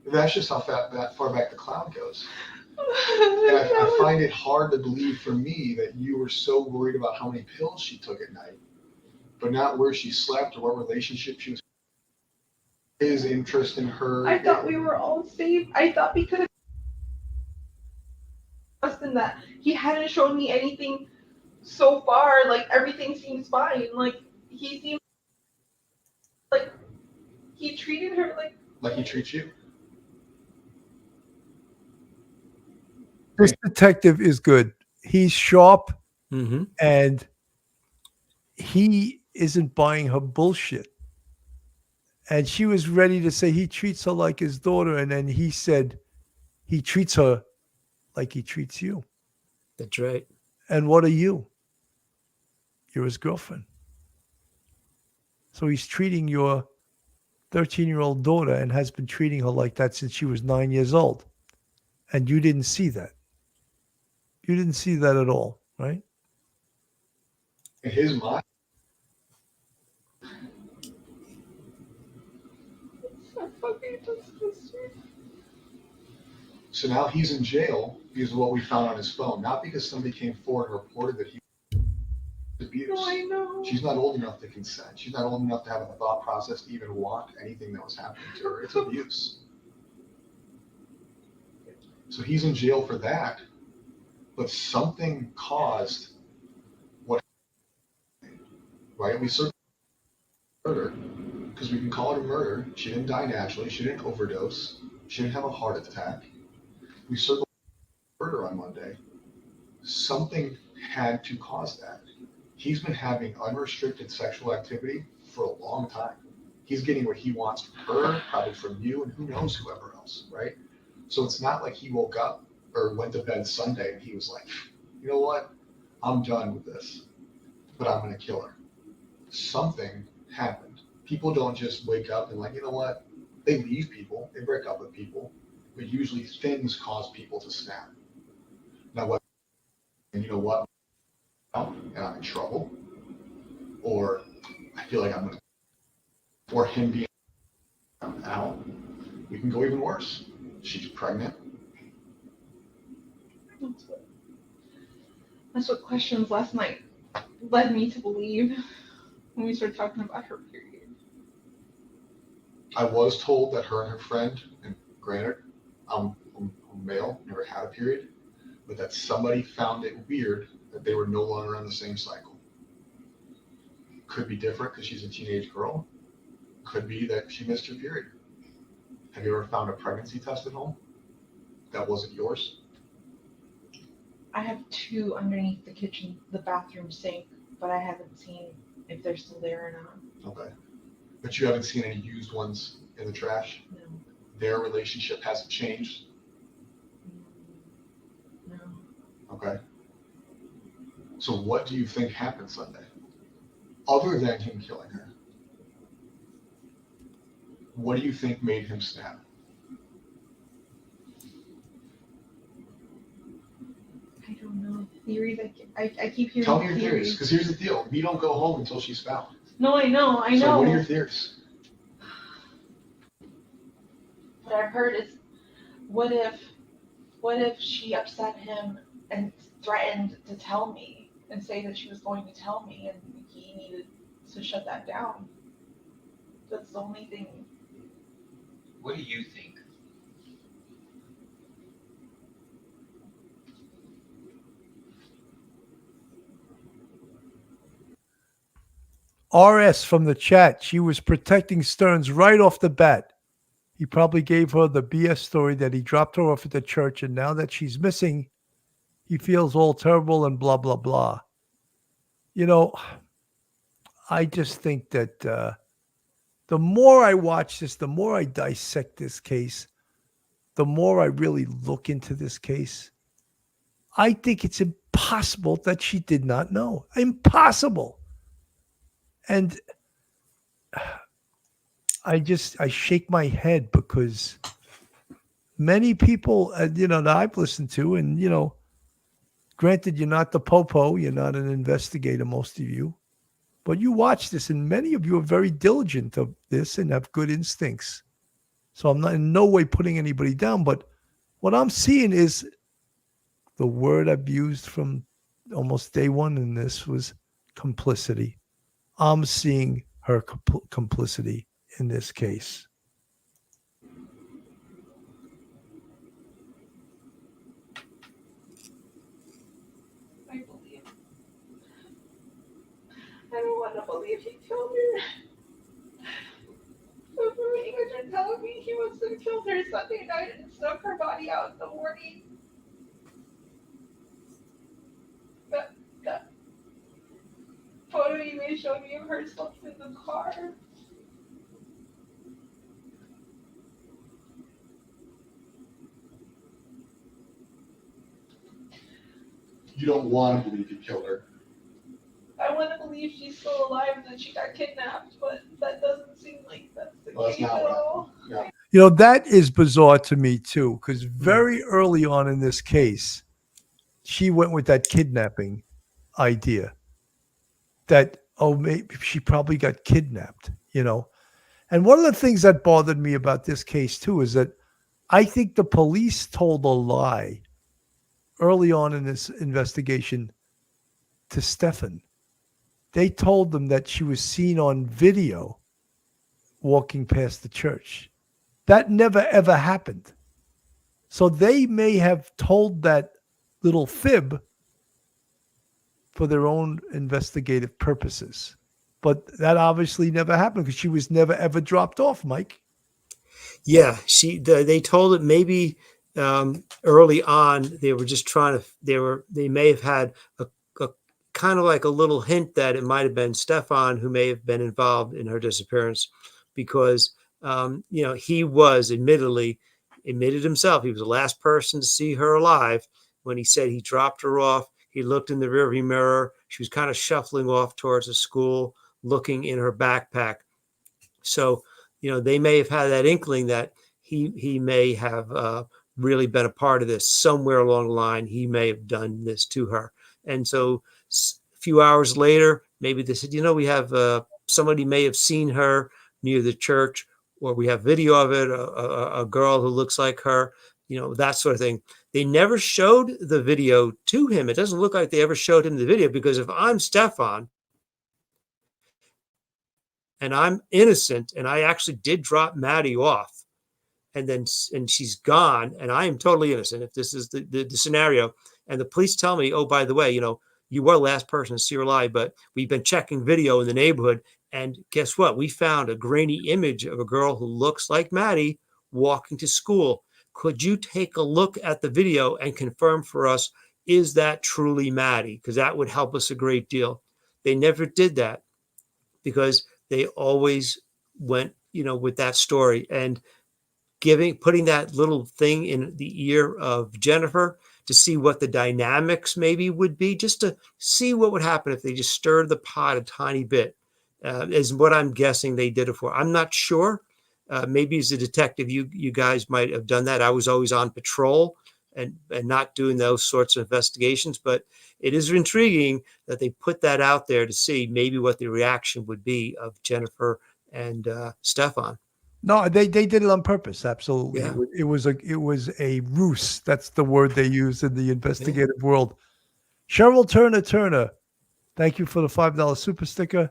That's just how that far back the cloud goes. And I find it hard to believe for me that you were so worried about how many pills she took at night, but not where she slept or what relationship she was. His interest in her. I thought we were all safe. I thought we could have trust in that. He hadn't shown me anything so far. Like, everything seems fine. Like, he seems like he treated her like he treats you. This detective is good. He's sharp, and he isn't buying her bullshit. And she was ready to say he treats her like his daughter, and then he said he treats her like he treats you. That's right. And what are you? You're his girlfriend. So he's treating your 13-year-old daughter and has been treating her like that since she was 9 years old. And you didn't see that. You didn't see that at all, right? In his mind. So now he's in jail because of what we found on his phone, not because somebody came forward and reported that he was abused. No, I know. She's not old enough to consent. She's not old enough to have a thought process to even want anything that was happening to her. It's abuse. So he's in jail for that, but something caused what happened, right? We certainly murder, because we can call it a murder. She didn't die naturally. She didn't overdose. She didn't have a heart attack. We certainly murder on Monday. Something had to cause that. He's been having unrestricted sexual activity for a long time. He's getting what he wants from her, probably from you, and who knows whoever else, right? So it's not like he woke up or went to bed Sunday and he was like, you know what? I'm done with this, but I'm going to kill her. Something happened. People don't just wake up and like, you know what? They leave people. They break up with people. But usually things cause people to snap. Now, what? And you know what? And I'm in trouble. Or I feel like I'm going to, or him being out, we can go even worse. She's pregnant. That's what questions last night led me to believe when we started talking about her period. I was told that her and her friend, and granted, I'm male, never had a period, but that somebody found it weird that they were no longer on the same cycle. Could be different because she's a teenage girl. Could be that she missed her period. Have you ever found a pregnancy test at home that wasn't yours? I have 2 underneath the bathroom sink, but I haven't seen if they're still there or not. Okay. But you haven't seen any used ones in the trash? No. Their relationship hasn't changed? No. Okay. So what do you think happened Sunday? Other than him killing her, what do you think made him snap? I don't know. Theories. I keep hearing. Tell me your theories, because here's the deal: we don't go home until she's found. No, I know. So what are your theories? What I've heard is, what if she upset him and threatened to tell me and say that she was going to tell me, and he needed to shut that down. That's the only thing. What do you think? RS from the chat. She was protecting Sterns right off the bat. He probably gave her the BS story that he dropped her off at the church, and now that she's missing, he feels all terrible and blah, blah, blah. You know, I just think that the more I watch this, the more I dissect this case, the more I really look into this case, I think it's impossible that she did not know. Impossible. And I shake my head because many people, that I've listened to, and, granted, you're not the popo, you're not an investigator, most of you, but you watch this, and many of you are very diligent of this and have good instincts. So I'm not in no way putting anybody down, but what I'm seeing is the word I've used from almost day one in this was complicity. I'm seeing her complicity in this case. I believe. I don't want to believe he killed her. But from what you guys are telling me, he must have killed her Sunday night and snuck her body out in the morning. That photo you guys showed me of her stuff in the car. You don't want to believe he killed her. I want to believe she's still alive and that she got kidnapped, but that doesn't seem like that's the case at all. Yeah. That is bizarre to me too, because very early on in this case, she went with that kidnapping idea that, maybe she probably got kidnapped, And one of the things that bothered me about this case too is that I think the police told a lie early on in this investigation to Stephan. They told them that she was seen on video walking past the church. That never, ever happened. So they may have told that little fib for their own investigative purposes. But that obviously never happened because she was never, ever dropped off, Mike. Yeah, they told it maybe early on. They were just trying to. They may have had a kind of like a little hint that it might have been Stephan who may have been involved in her disappearance, because he was admitted himself. He was the last person to see her alive when he said he dropped her off. He looked in the rearview mirror. She was kind of shuffling off towards the school, looking in her backpack. So, they may have had that inkling that he may have really been a part of this somewhere along the line. He may have done this to her. And so a few hours later, maybe they said, we have somebody may have seen her near the church, or we have video of it, a girl who looks like her, that sort of thing. They never showed the video to him. It doesn't look like they ever showed him the video, because if I'm Stephan and I'm innocent and I actually did drop Maddie off, and she's gone and I am totally innocent, if this is the scenario, and the police tell me, oh, by the way, you were the last person to see her alive, but we've been checking video in the neighborhood, and guess what? We found a grainy image of a girl who looks like Maddie walking to school. Could you take a look at the video and confirm for us, is that truly Maddie? Because that would help us a great deal. They never did that, because they always went, with that story, and putting that little thing in the ear of Jennifer to see what the dynamics maybe would be, just to see what would happen if they just stirred the pot a tiny bit, is what I'm guessing they did it for. I'm not sure. Maybe as a detective, you guys might have done that. I was always on patrol and not doing those sorts of investigations, but it is intriguing that they put that out there to see maybe what the reaction would be of Jennifer and Stephan. No, they did it on purpose. Absolutely. Yeah. It was a ruse. That's the word they use in the investigative world. Cheryl Turner, thank you for the $5 super sticker.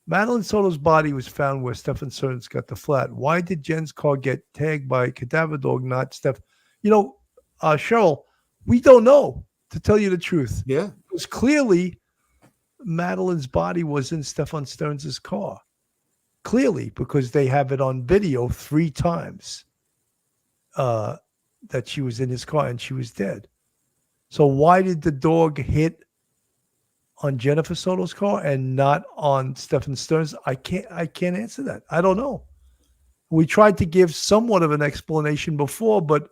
Madeline Soto's body was found where Stephan Sterns got the flat. Why did Jen's car get tagged by a cadaver dog, not Steph? Cheryl, we don't know, to tell you the truth. Yeah. Because clearly Madeline's body was in Stephan Sterns' car. Clearly, because they have it on video 3 times that she was in his car and she was dead. So why did the dog hit on Jennifer Soto's car and not on Stephan Sterns? I can't answer that. I don't know. We tried to give somewhat of an explanation before, but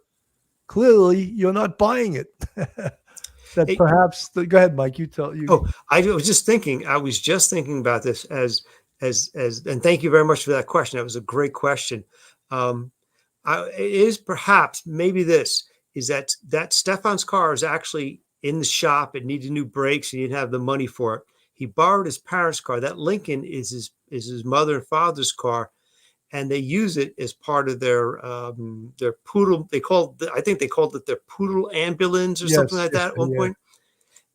clearly you're not buying it. Go ahead, Mike. I was just thinking about this as and thank you very much for that question. That was a great question. It is perhaps maybe this is that Stephan's car is actually in the shop. It needed new brakes. He didn't have the money for it. He borrowed his parents' car. That Lincoln is his mother and father's car, and they use it as part of their poodle. I think they called it their poodle ambulance or something like that at one point.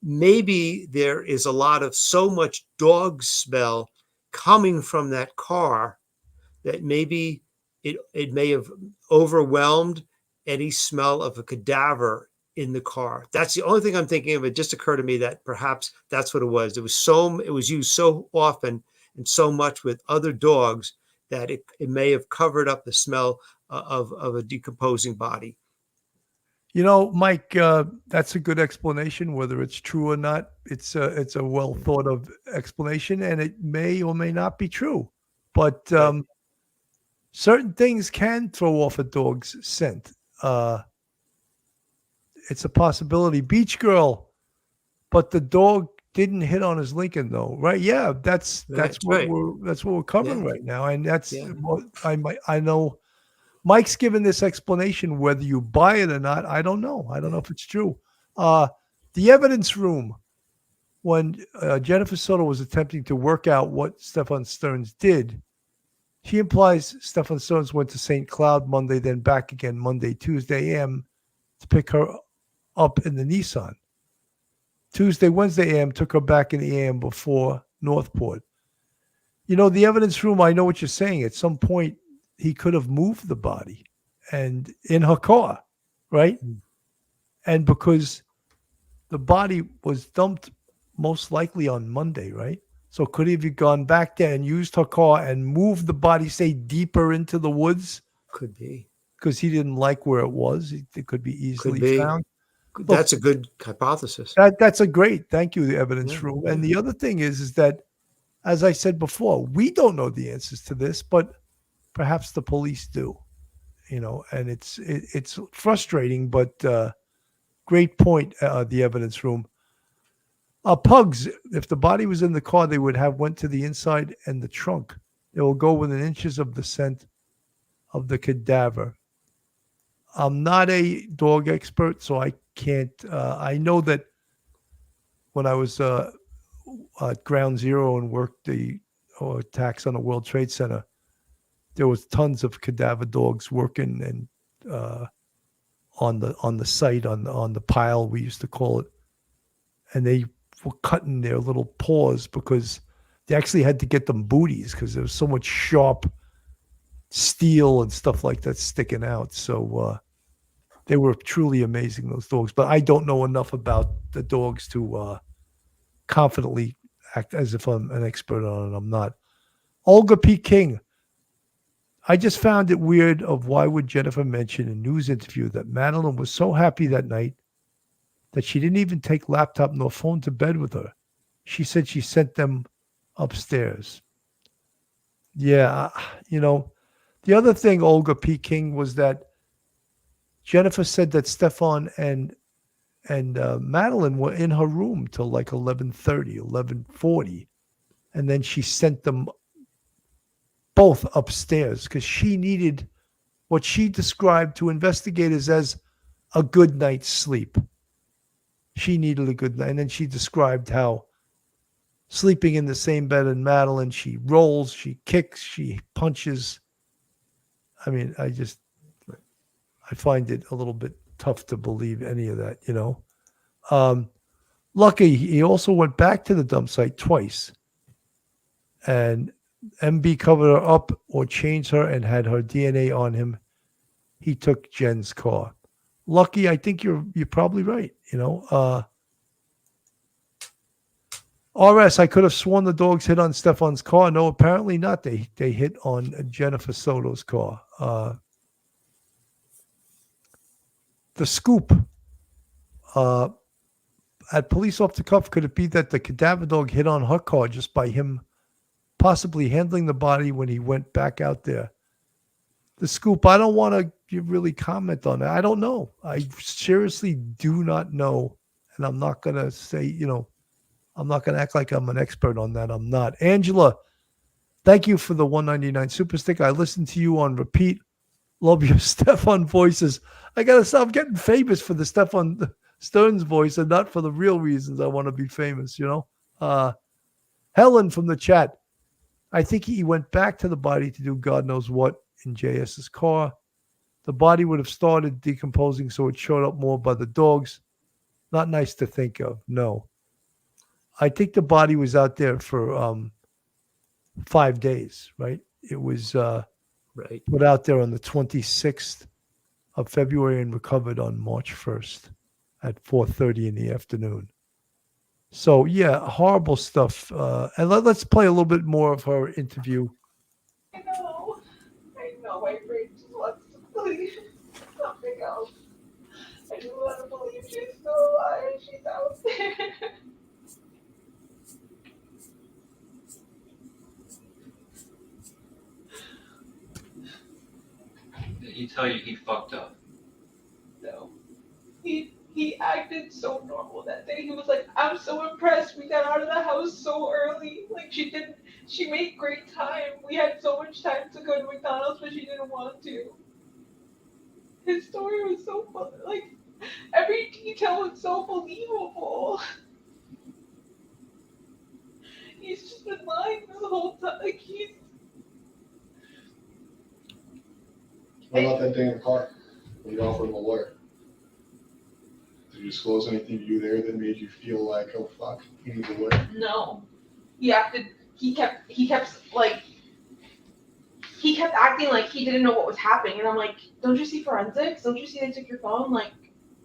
Maybe there is a lot of so much dog smell coming from that car that maybe it may have overwhelmed any smell of a cadaver in the car. That's the only thing I'm thinking of. It just occurred to me that perhaps that's what it was. It was used so often and so much with other dogs that it may have covered up the smell of a decomposing body. Mike, that's a good explanation. Whether it's true or not, it's a well thought of explanation, and it may or may not be true. But certain things can throw off a dog's scent. It's a possibility. Beach Girl, but the dog didn't hit on his Lincoln, though, right? Yeah, that's what we're covering right now, and that's what I know. Mike's given this explanation. Whether you buy it or not, I don't know. I don't know if it's true. The evidence room, when Jennifer Soto was attempting to work out what Stephan Sterns did, she implies Stephan Sterns went to St. Cloud Monday, then back again Monday, Tuesday AM to pick her up in the Nissan. Tuesday, Wednesday AM took her back in the AM before Northport. The evidence room, I know what you're saying. At some point, he could have moved the body and in her car, right? And because the body was dumped most likely on Monday, right? So could he have gone back there and used her car and moved the body, say, deeper into the woods? Could be. Because he didn't like where it was. It could be easily found. That's a good hypothesis. That's a great, thank you, the evidence room. And the other thing is that, as I said before, we don't know the answers to this, but perhaps the police do, and it's frustrating, but great point, the evidence room. Pugs, if the body was in the car, they would have went to the inside and the trunk. They will go within inches of the scent of the cadaver. I'm not a dog expert, so I can't. I know that when I was at Ground Zero and worked the or attacks on the World Trade Center, there was tons of cadaver dogs working and on the site, on the pile, we used to call it, and they were cutting their little paws because they actually had to get them booties because there was so much sharp steel and stuff like that sticking out. So they were truly amazing, those dogs. But I don't know enough about the dogs to confidently act as if I'm an expert on it. I'm not. Olga P. King. I just found it weird of why would Jennifer mention in a news interview that Madeline was so happy that night that she didn't even take laptop nor phone to bed with her. She said she sent them upstairs. Yeah, the other thing, Olga P. King, was that Jennifer said that Stephan and Madeline were in her room till like 11:30, 11:40, and then she sent them both upstairs because she needed what she described to investigators as a good night's sleep. She needed a good night. And then she described how sleeping in the same bed as Madeline, she rolls, she kicks, she punches. I mean, I find it a little bit tough to believe any of that, Lucky, he also went back to the dump site twice. And MB covered her up or changed her and had her DNA on him. He took Jen's car. Lucky, I think you're probably right. RS, I could have sworn the dogs hit on Stephan's car. No, apparently not. They hit on Jennifer Soto's car. The scoop at Police Off the Cuff, could it be that the cadaver dog hit on her car just by him possibly handling the body when he went back out there? The scoop, I don't want to really comment on that. I don't know. I seriously do not know. And I'm not going to say, I'm not going to act like I'm an expert on that. I'm not. Angela, thank you for the 199 super stick. I listened to you on repeat. Love your Stephan voices. I got to stop getting famous for the Stephan Sterns voice and not for the real reasons I want to be famous, Helen from the chat. I think he went back to the body to do God knows what in JS's car. The body would have started decomposing, so it showed up more by the dogs. Not nice to think of, no. I think the body was out there for 5 days, right? It was right. put out there on the 26th of February and recovered on March 1st at 4:30 in the afternoon. So, yeah, horrible stuff. And let's play a little bit more of her interview. I know, my brain just wants to believe something else. I just want to believe she's still alive, she's out there. Did he tell you he fucked up? No. He acted so normal that day. He was like, I'm so impressed. We got out of the house so early. Like, she made great time. We had so much time to go to McDonald's, but she didn't want to. His story was so fun. Like, every detail was so believable. He's just been lying this whole time. Like, What about that day in the car when you offered him a lawyer? Did you disclose anything to you there that made you feel like, oh fuck, he needs a lawyer? No. He kept acting like he didn't know what was happening. And I'm like, don't you see forensics? Don't you see they took your phone? Like,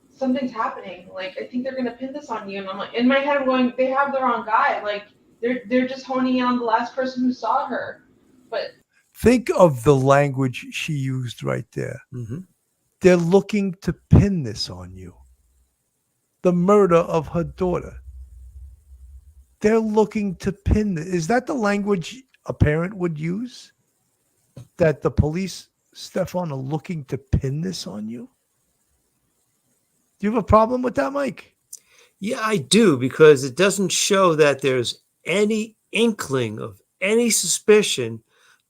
something's happening. Like, I think they're gonna pin this on you. And I'm like, in my head, I'm going, they have the wrong guy. Like, they're just honing in on the last person who saw her. But think of the language she used right there. Mm-hmm. They're looking to pin this on you. The murder of her daughter. They're looking to pin this. Is that the language a parent would use? That the police, Stephan, are looking to pin this on you? Do you have a problem with that, Mike? Yeah, I do, because it doesn't show that there's any inkling of any suspicion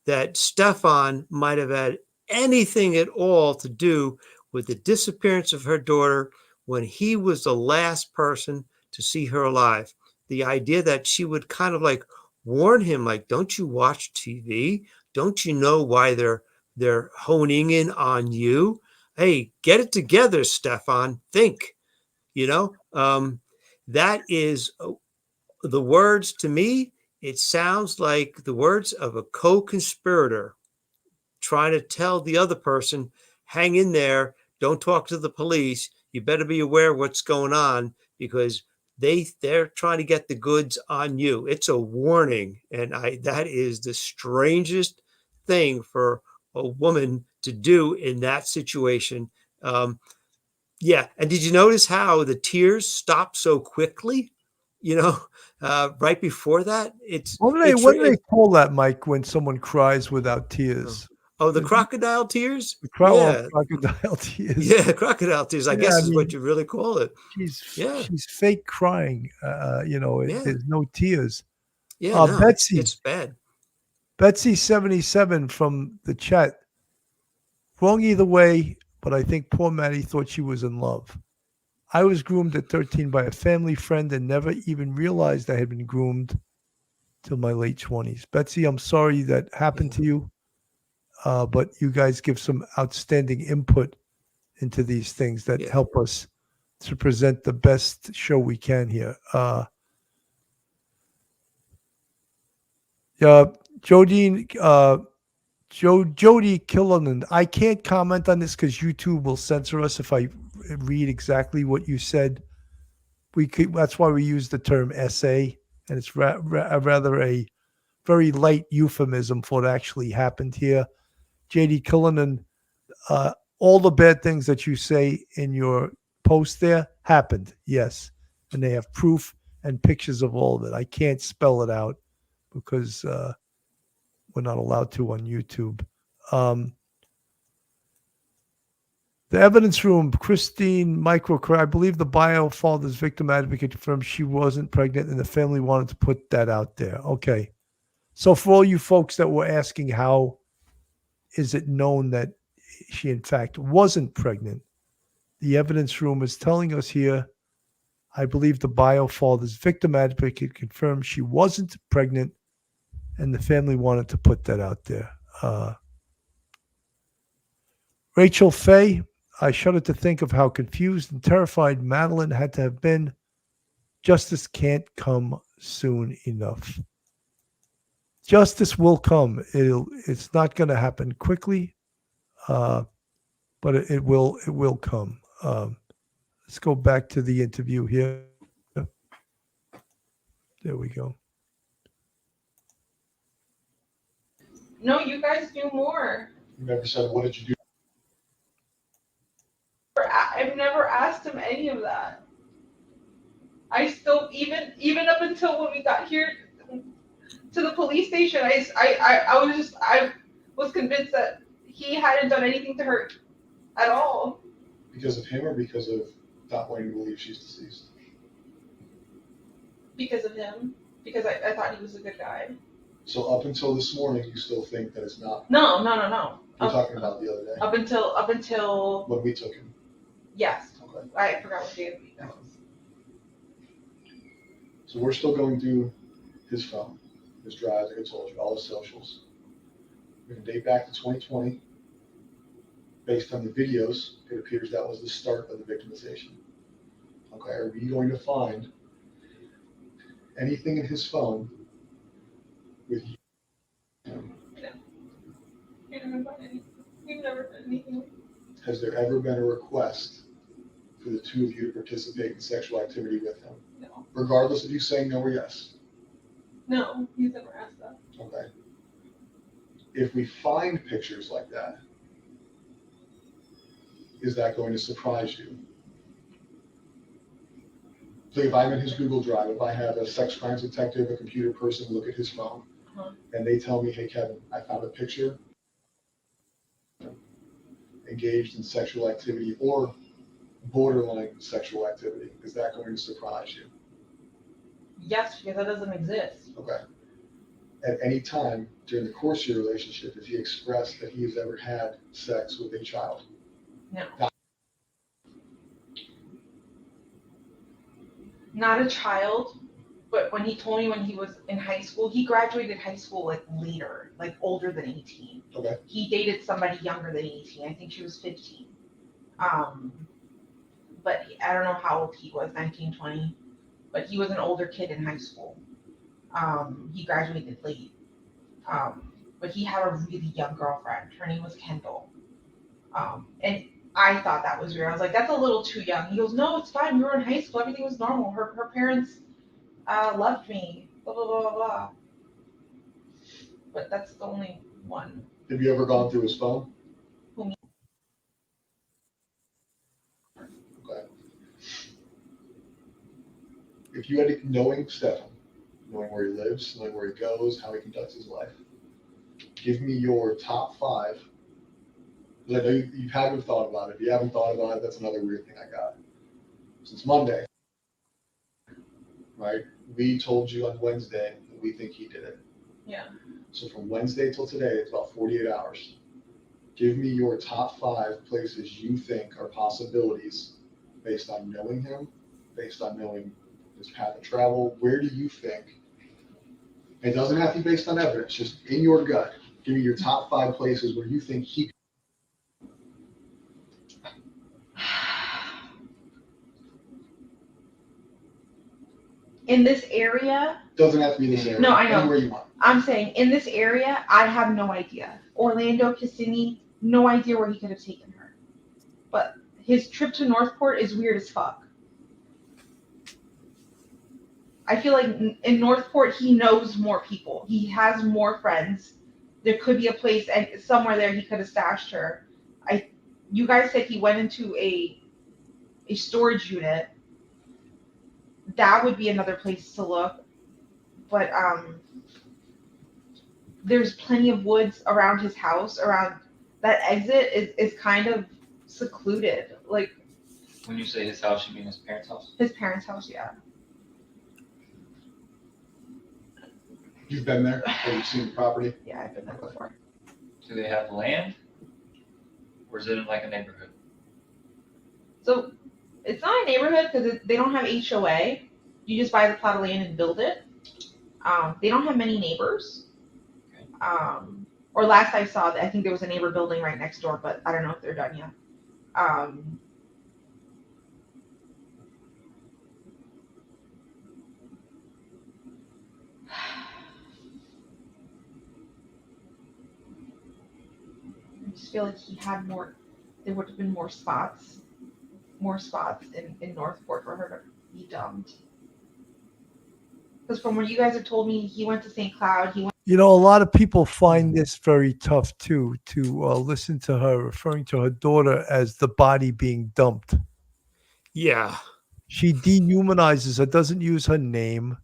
that Stephan might have had anything at all to do with the disappearance of her daughter when he was the last person to see her alive. The idea that she would kind of like warn him, like, don't you watch TV? Don't you know why they're honing in on you? Hey, get it together, Stephan. Think, that is the words to me. It sounds like the words of a co-conspirator trying to tell the other person, hang in there, don't talk to the police. You better be aware of what's going on because they're trying to get the goods on you. It's a warning. And that is the strangest thing for a woman to do in that situation. Yeah. And did you notice how the tears stopped so quickly? Right before that, What do they call that, Mike, when someone cries without tears? Oh, the crocodile tears? Crocodile tears. Yeah, crocodile tears, I guess I is mean, what you really call it. She's fake crying. There's no tears. Yeah, no, Betsy, it's bad. Betsy 77 from the chat. Wrong either way, but I think poor Maddie thought she was in love. I was groomed at 13 by a family friend and never even realized I had been groomed till my late 20s. Betsy, I'm sorry that happened to you, but you guys give some outstanding input into these things that help us to present the best show we can here. Jody Killonen, I can't comment on this because YouTube will censor us if I read exactly what you said. That's why we use the term essay, and it's rather a very light euphemism for what actually happened here. JD Killonen, all the bad things that you say in your post there happened, yes, and they have proof and pictures of all of it. I can't spell it out because we're not allowed to on YouTube. The evidence room, Christine Micro, I believe the bio father's victim advocate confirmed she wasn't pregnant and the family wanted to put that out there. Okay. So for all you folks that were asking how is it known that she in fact wasn't pregnant, the evidence room is telling us here, I believe the bio father's victim advocate confirmed she wasn't pregnant and the family wanted to put that out there. Rachel Fay, I shudder to think of how confused and terrified Madeline had to have been. Justice can't come soon enough. Justice will come. It's not going to happen quickly, but it will come. Let's go back to the interview here. There we go. No, you guys do more. You never said, what did you do? I've never asked him any of that. I still, even up until when we got here to the police station, I was convinced that he hadn't done anything to her at all. Because of him or because of not wanting to believe she's deceased? Because of him. Because I thought he was a good guy. So up until this morning, you still think that it's not? No. You're talking about the other day? Up until when we took him? Yes. Okay. I forgot what day of the week that was. So we're still going through his phone, his drives, like I told you, all his socials. We're going to date back to 2020. Based on the videos, it appears that was the start of the victimization. Okay, are we going to find anything in his phone with you? No. We haven't done anything. We've never done anything. Has there ever been a request for the two of you to participate in sexual activity with him? No. Regardless of you saying no or yes? No, he's never asked that. Okay. If we find pictures like that, is that going to surprise you? So if I'm in his Google Drive, if I have a sex crimes detective, a computer person look at his phone, and they tell me, hey, Kevin, I found a picture engaged in sexual activity or borderline sexual activity, is that going to surprise you? Yes, because that doesn't exist. Okay. At any time during the course of your relationship, has he expressed that he has ever had sex with a child? No. Not a child, But when he told me when he was in high school, he graduated high school like later, like older than 18. Okay. He dated somebody younger than 18. I think she was 15. But I don't know how old he was, 19, 20. But he was an older kid in high school. He graduated late. But he had a really young girlfriend. Her name was Kendall. And I thought that was weird. I was like, that's a little too young. He goes, no, it's fine. We were in high school. Everything was normal. Her parents loved me. Blah, blah, blah, blah, blah. But that's the only one. Have you ever gone through his phone? Who, me? Okay. If you had to, knowing Stephan, knowing where he lives, knowing where he goes, how he conducts his life, give me your top 5. I know you haven't thought about it. If you haven't thought about it, that's another weird thing I got. Since Monday, right? We told you on Wednesday that we think he did it. Yeah. So from Wednesday till today, it's about 48 hours. Give me your top 5 places you think are possibilities based on knowing him, based on knowing his path of travel. Where do you think? It doesn't have to be based on evidence, just in your gut. Give me your top 5 places where you think he. In this area? Doesn't have to be this area. No, I know. Anywhere you want. I'm saying in this area, I have no idea. Orlando, Kissimmee, no idea where he could have taken her. But his trip to Northport is weird as fuck. I feel like in Northport, he knows more people. He has more friends. There could be a place and somewhere there he could have stashed her. You guys said he went into a storage unit. That would be another place to look. But there's plenty of woods around his house. Around that exit is kind of secluded. Like When you say his house, you mean his parents' house? his parents' house, yeah. You've been there? Have you seen the property? Yeah, I've been there before. Do they have land? Or is it in like a neighborhood? So it's not a neighborhood because they don't have HOA. You just buy the plot of land and build it. They don't have many neighbors. Or last I saw, I think there was a neighbor building right next door, but I don't know if they're done yet. I'm just feel like he had more. There would have been more spots in Northport for her to be dumped. Because from what you guys have told me, he went to St. Cloud. You know, a lot of people find this very tough too, to listen to her referring to her daughter as the body being dumped. Yeah. She dehumanizes her, doesn't use her name.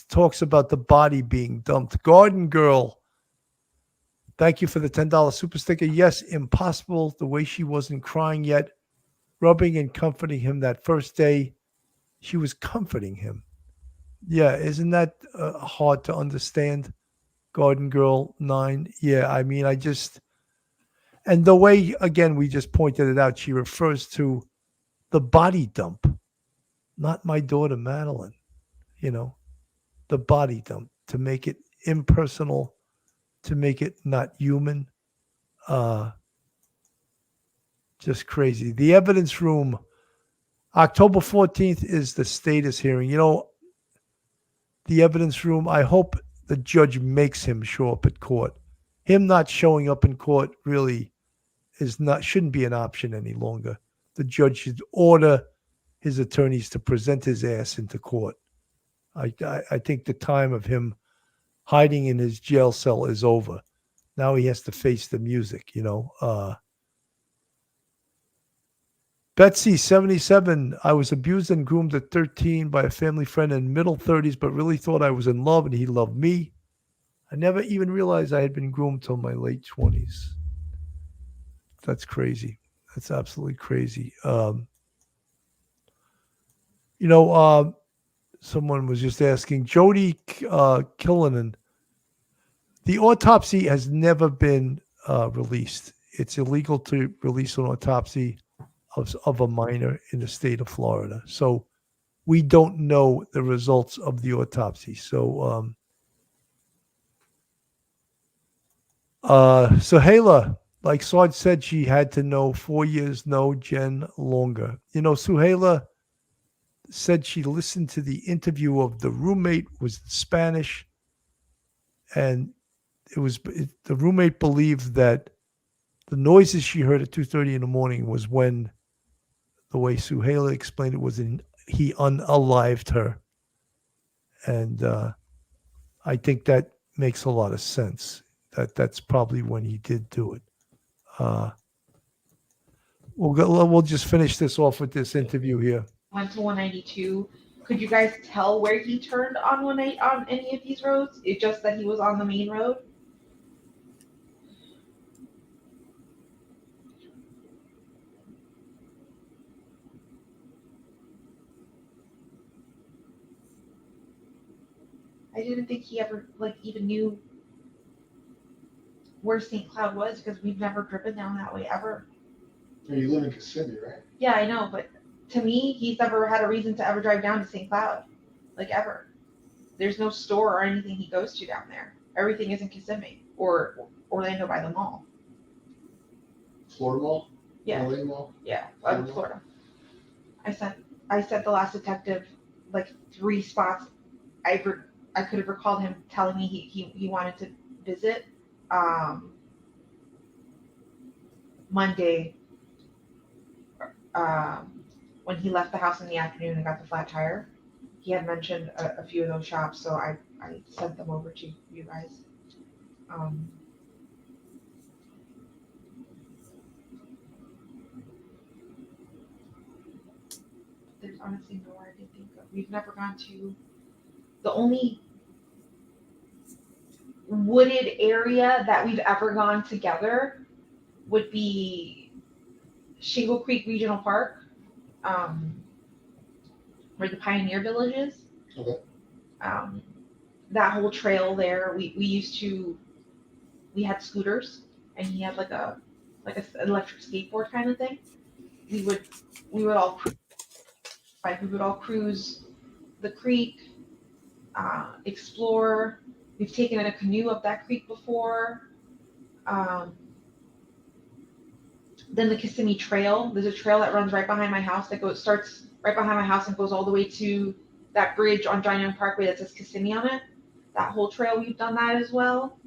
Talks about the body being dumped. Garden Girl, thank you for the $10 super sticker. Yes, impossible the way she wasn't crying yet, rubbing and comforting him that first day. She was comforting him. Yeah, isn't that hard to understand? Garden Girl 9. Yeah, I mean, and the way, again, we just pointed it out, she refers to the body dump, not my daughter Madeline, the body dump, to make it impersonal, to make it not human. Just crazy. The evidence room, October 14th is the status hearing. The evidence room, I hope the judge makes him show up at court. Him not showing up in court really shouldn't be an option any longer. The judge should order his attorneys to present his ass into court. I think the time of him hiding in his jail cell is over. Now he has to face the music, Betsy, 77, I was abused and groomed at 13 by a family friend in middle 30s, but really thought I was in love and he loved me. I never even realized I had been groomed till my late 20s. That's crazy. That's absolutely crazy. Someone was just asking, Jody Killinan, the autopsy has never been released. It's illegal to release an autopsy of a minor in the state of Florida. So we don't know the results of the autopsy. So, Suhaila, like Sarge said, she had to know 4 years, no, Jen longer. You know, Suhaila said she listened to the interview of the roommate, was in Spanish, and the roommate believed that the noises she heard at 2:30 in the morning was when, the way Suhaila explained it, was he unalived her. And I think that makes a lot of sense. That's probably when he did do it. We'll just finish this off with this interview here. Went to 192. Could you guys tell where he turned on on any of these roads? It's just that he was on the main road. I didn't think he ever even knew where St. Cloud was because we've never driven down that way ever. You live in Kissimmee, right? Yeah, I know, but to me, he's never had a reason to ever drive down to St. Cloud, ever. There's no store or anything he goes to down there. Everything is in Kissimmee or Orlando by the mall. Florida Mall? Yeah. LA Mall? Yeah, Florida. Florida. I sent the last detective 3 spots. I could have recalled him telling me he wanted to visit. Monday, when he left the house in the afternoon and got the flat tire, he had mentioned a few of those shops, so I sent them over to you guys. There's honestly nowhere I can think of. We've never gone to the only wooded area that we've ever gone together would be Shingle Creek Regional Park, where the Pioneer Village is. Okay. That whole trail there, we had scooters, and he had an electric skateboard kind of thing. We would all cruise the creek, explore. We've taken a canoe up that creek before. Then the Kissimmee Trail. There's a trail that runs right behind my house starts right behind my house and goes all the way to that bridge on John Young Parkway that says Kissimmee on it. That whole trail, we've done that as well.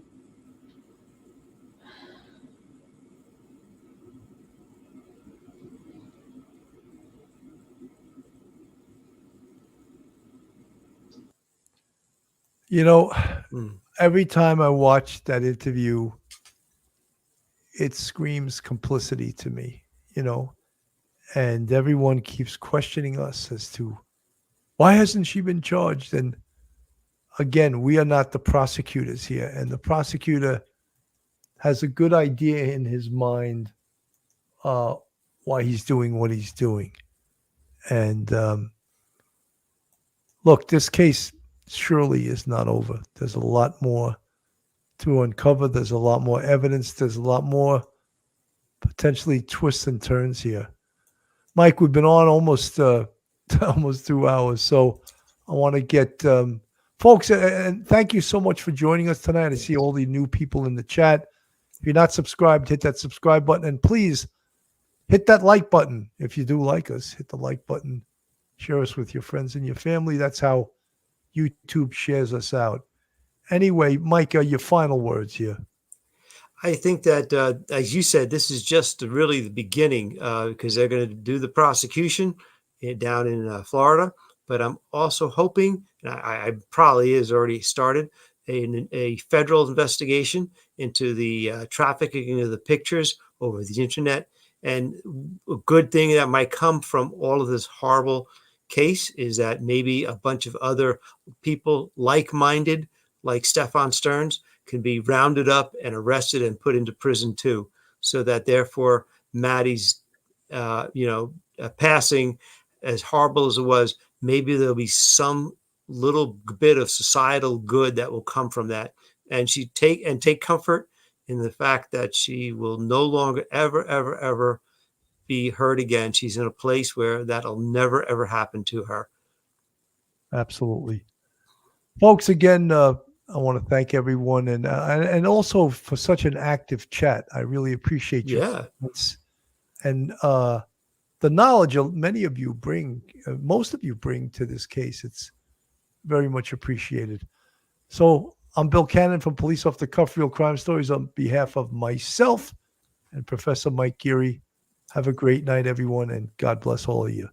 You know, every time I watch that interview, it screams complicity to me, and everyone keeps questioning us as to why hasn't she been charged? And again, we are not the prosecutors here, and the prosecutor has a good idea in his mind why he's doing what he's doing. And look, this case surely is not over. There's a lot more to uncover. There's a lot more evidence. There's a lot more potentially twists and turns here. Mike, we've been on almost 2 hours, so I want to get folks, and thank you so much for joining us tonight. I see all the new people in the chat. If you're not subscribed, hit that subscribe button, and please hit that like button. If you do like us, hit the like button. Share us with your friends and your family. That's how YouTube shares us out. Anyway, Mike, your final words here. I think that, as you said, this is just really the beginning because they're going to do the prosecution down in Florida. But I'm also hoping, and I probably is already started, a federal investigation into the trafficking of the pictures over the internet. And a good thing that might come from all of this horrible case is that maybe a bunch of other people like-minded, like Stephan Sterns, can be rounded up and arrested and put into prison too, so that therefore Maddie's, passing, as horrible as it was, maybe there'll be some little bit of societal good that will come from that, and take comfort in the fact that she will no longer ever be hurt again. She's in a place where that'll never ever happen to her. Absolutely. Folks, again, I want to thank everyone and also for such an active chat. I really appreciate your comments and the knowledge many of you bring, most of you bring to this case. It's very much appreciated. So I'm Bill Cannon from Police Off the Cuff Real Crime Stories on behalf of myself and Professor Mike Geary. Have a great night, everyone, and God bless all of you.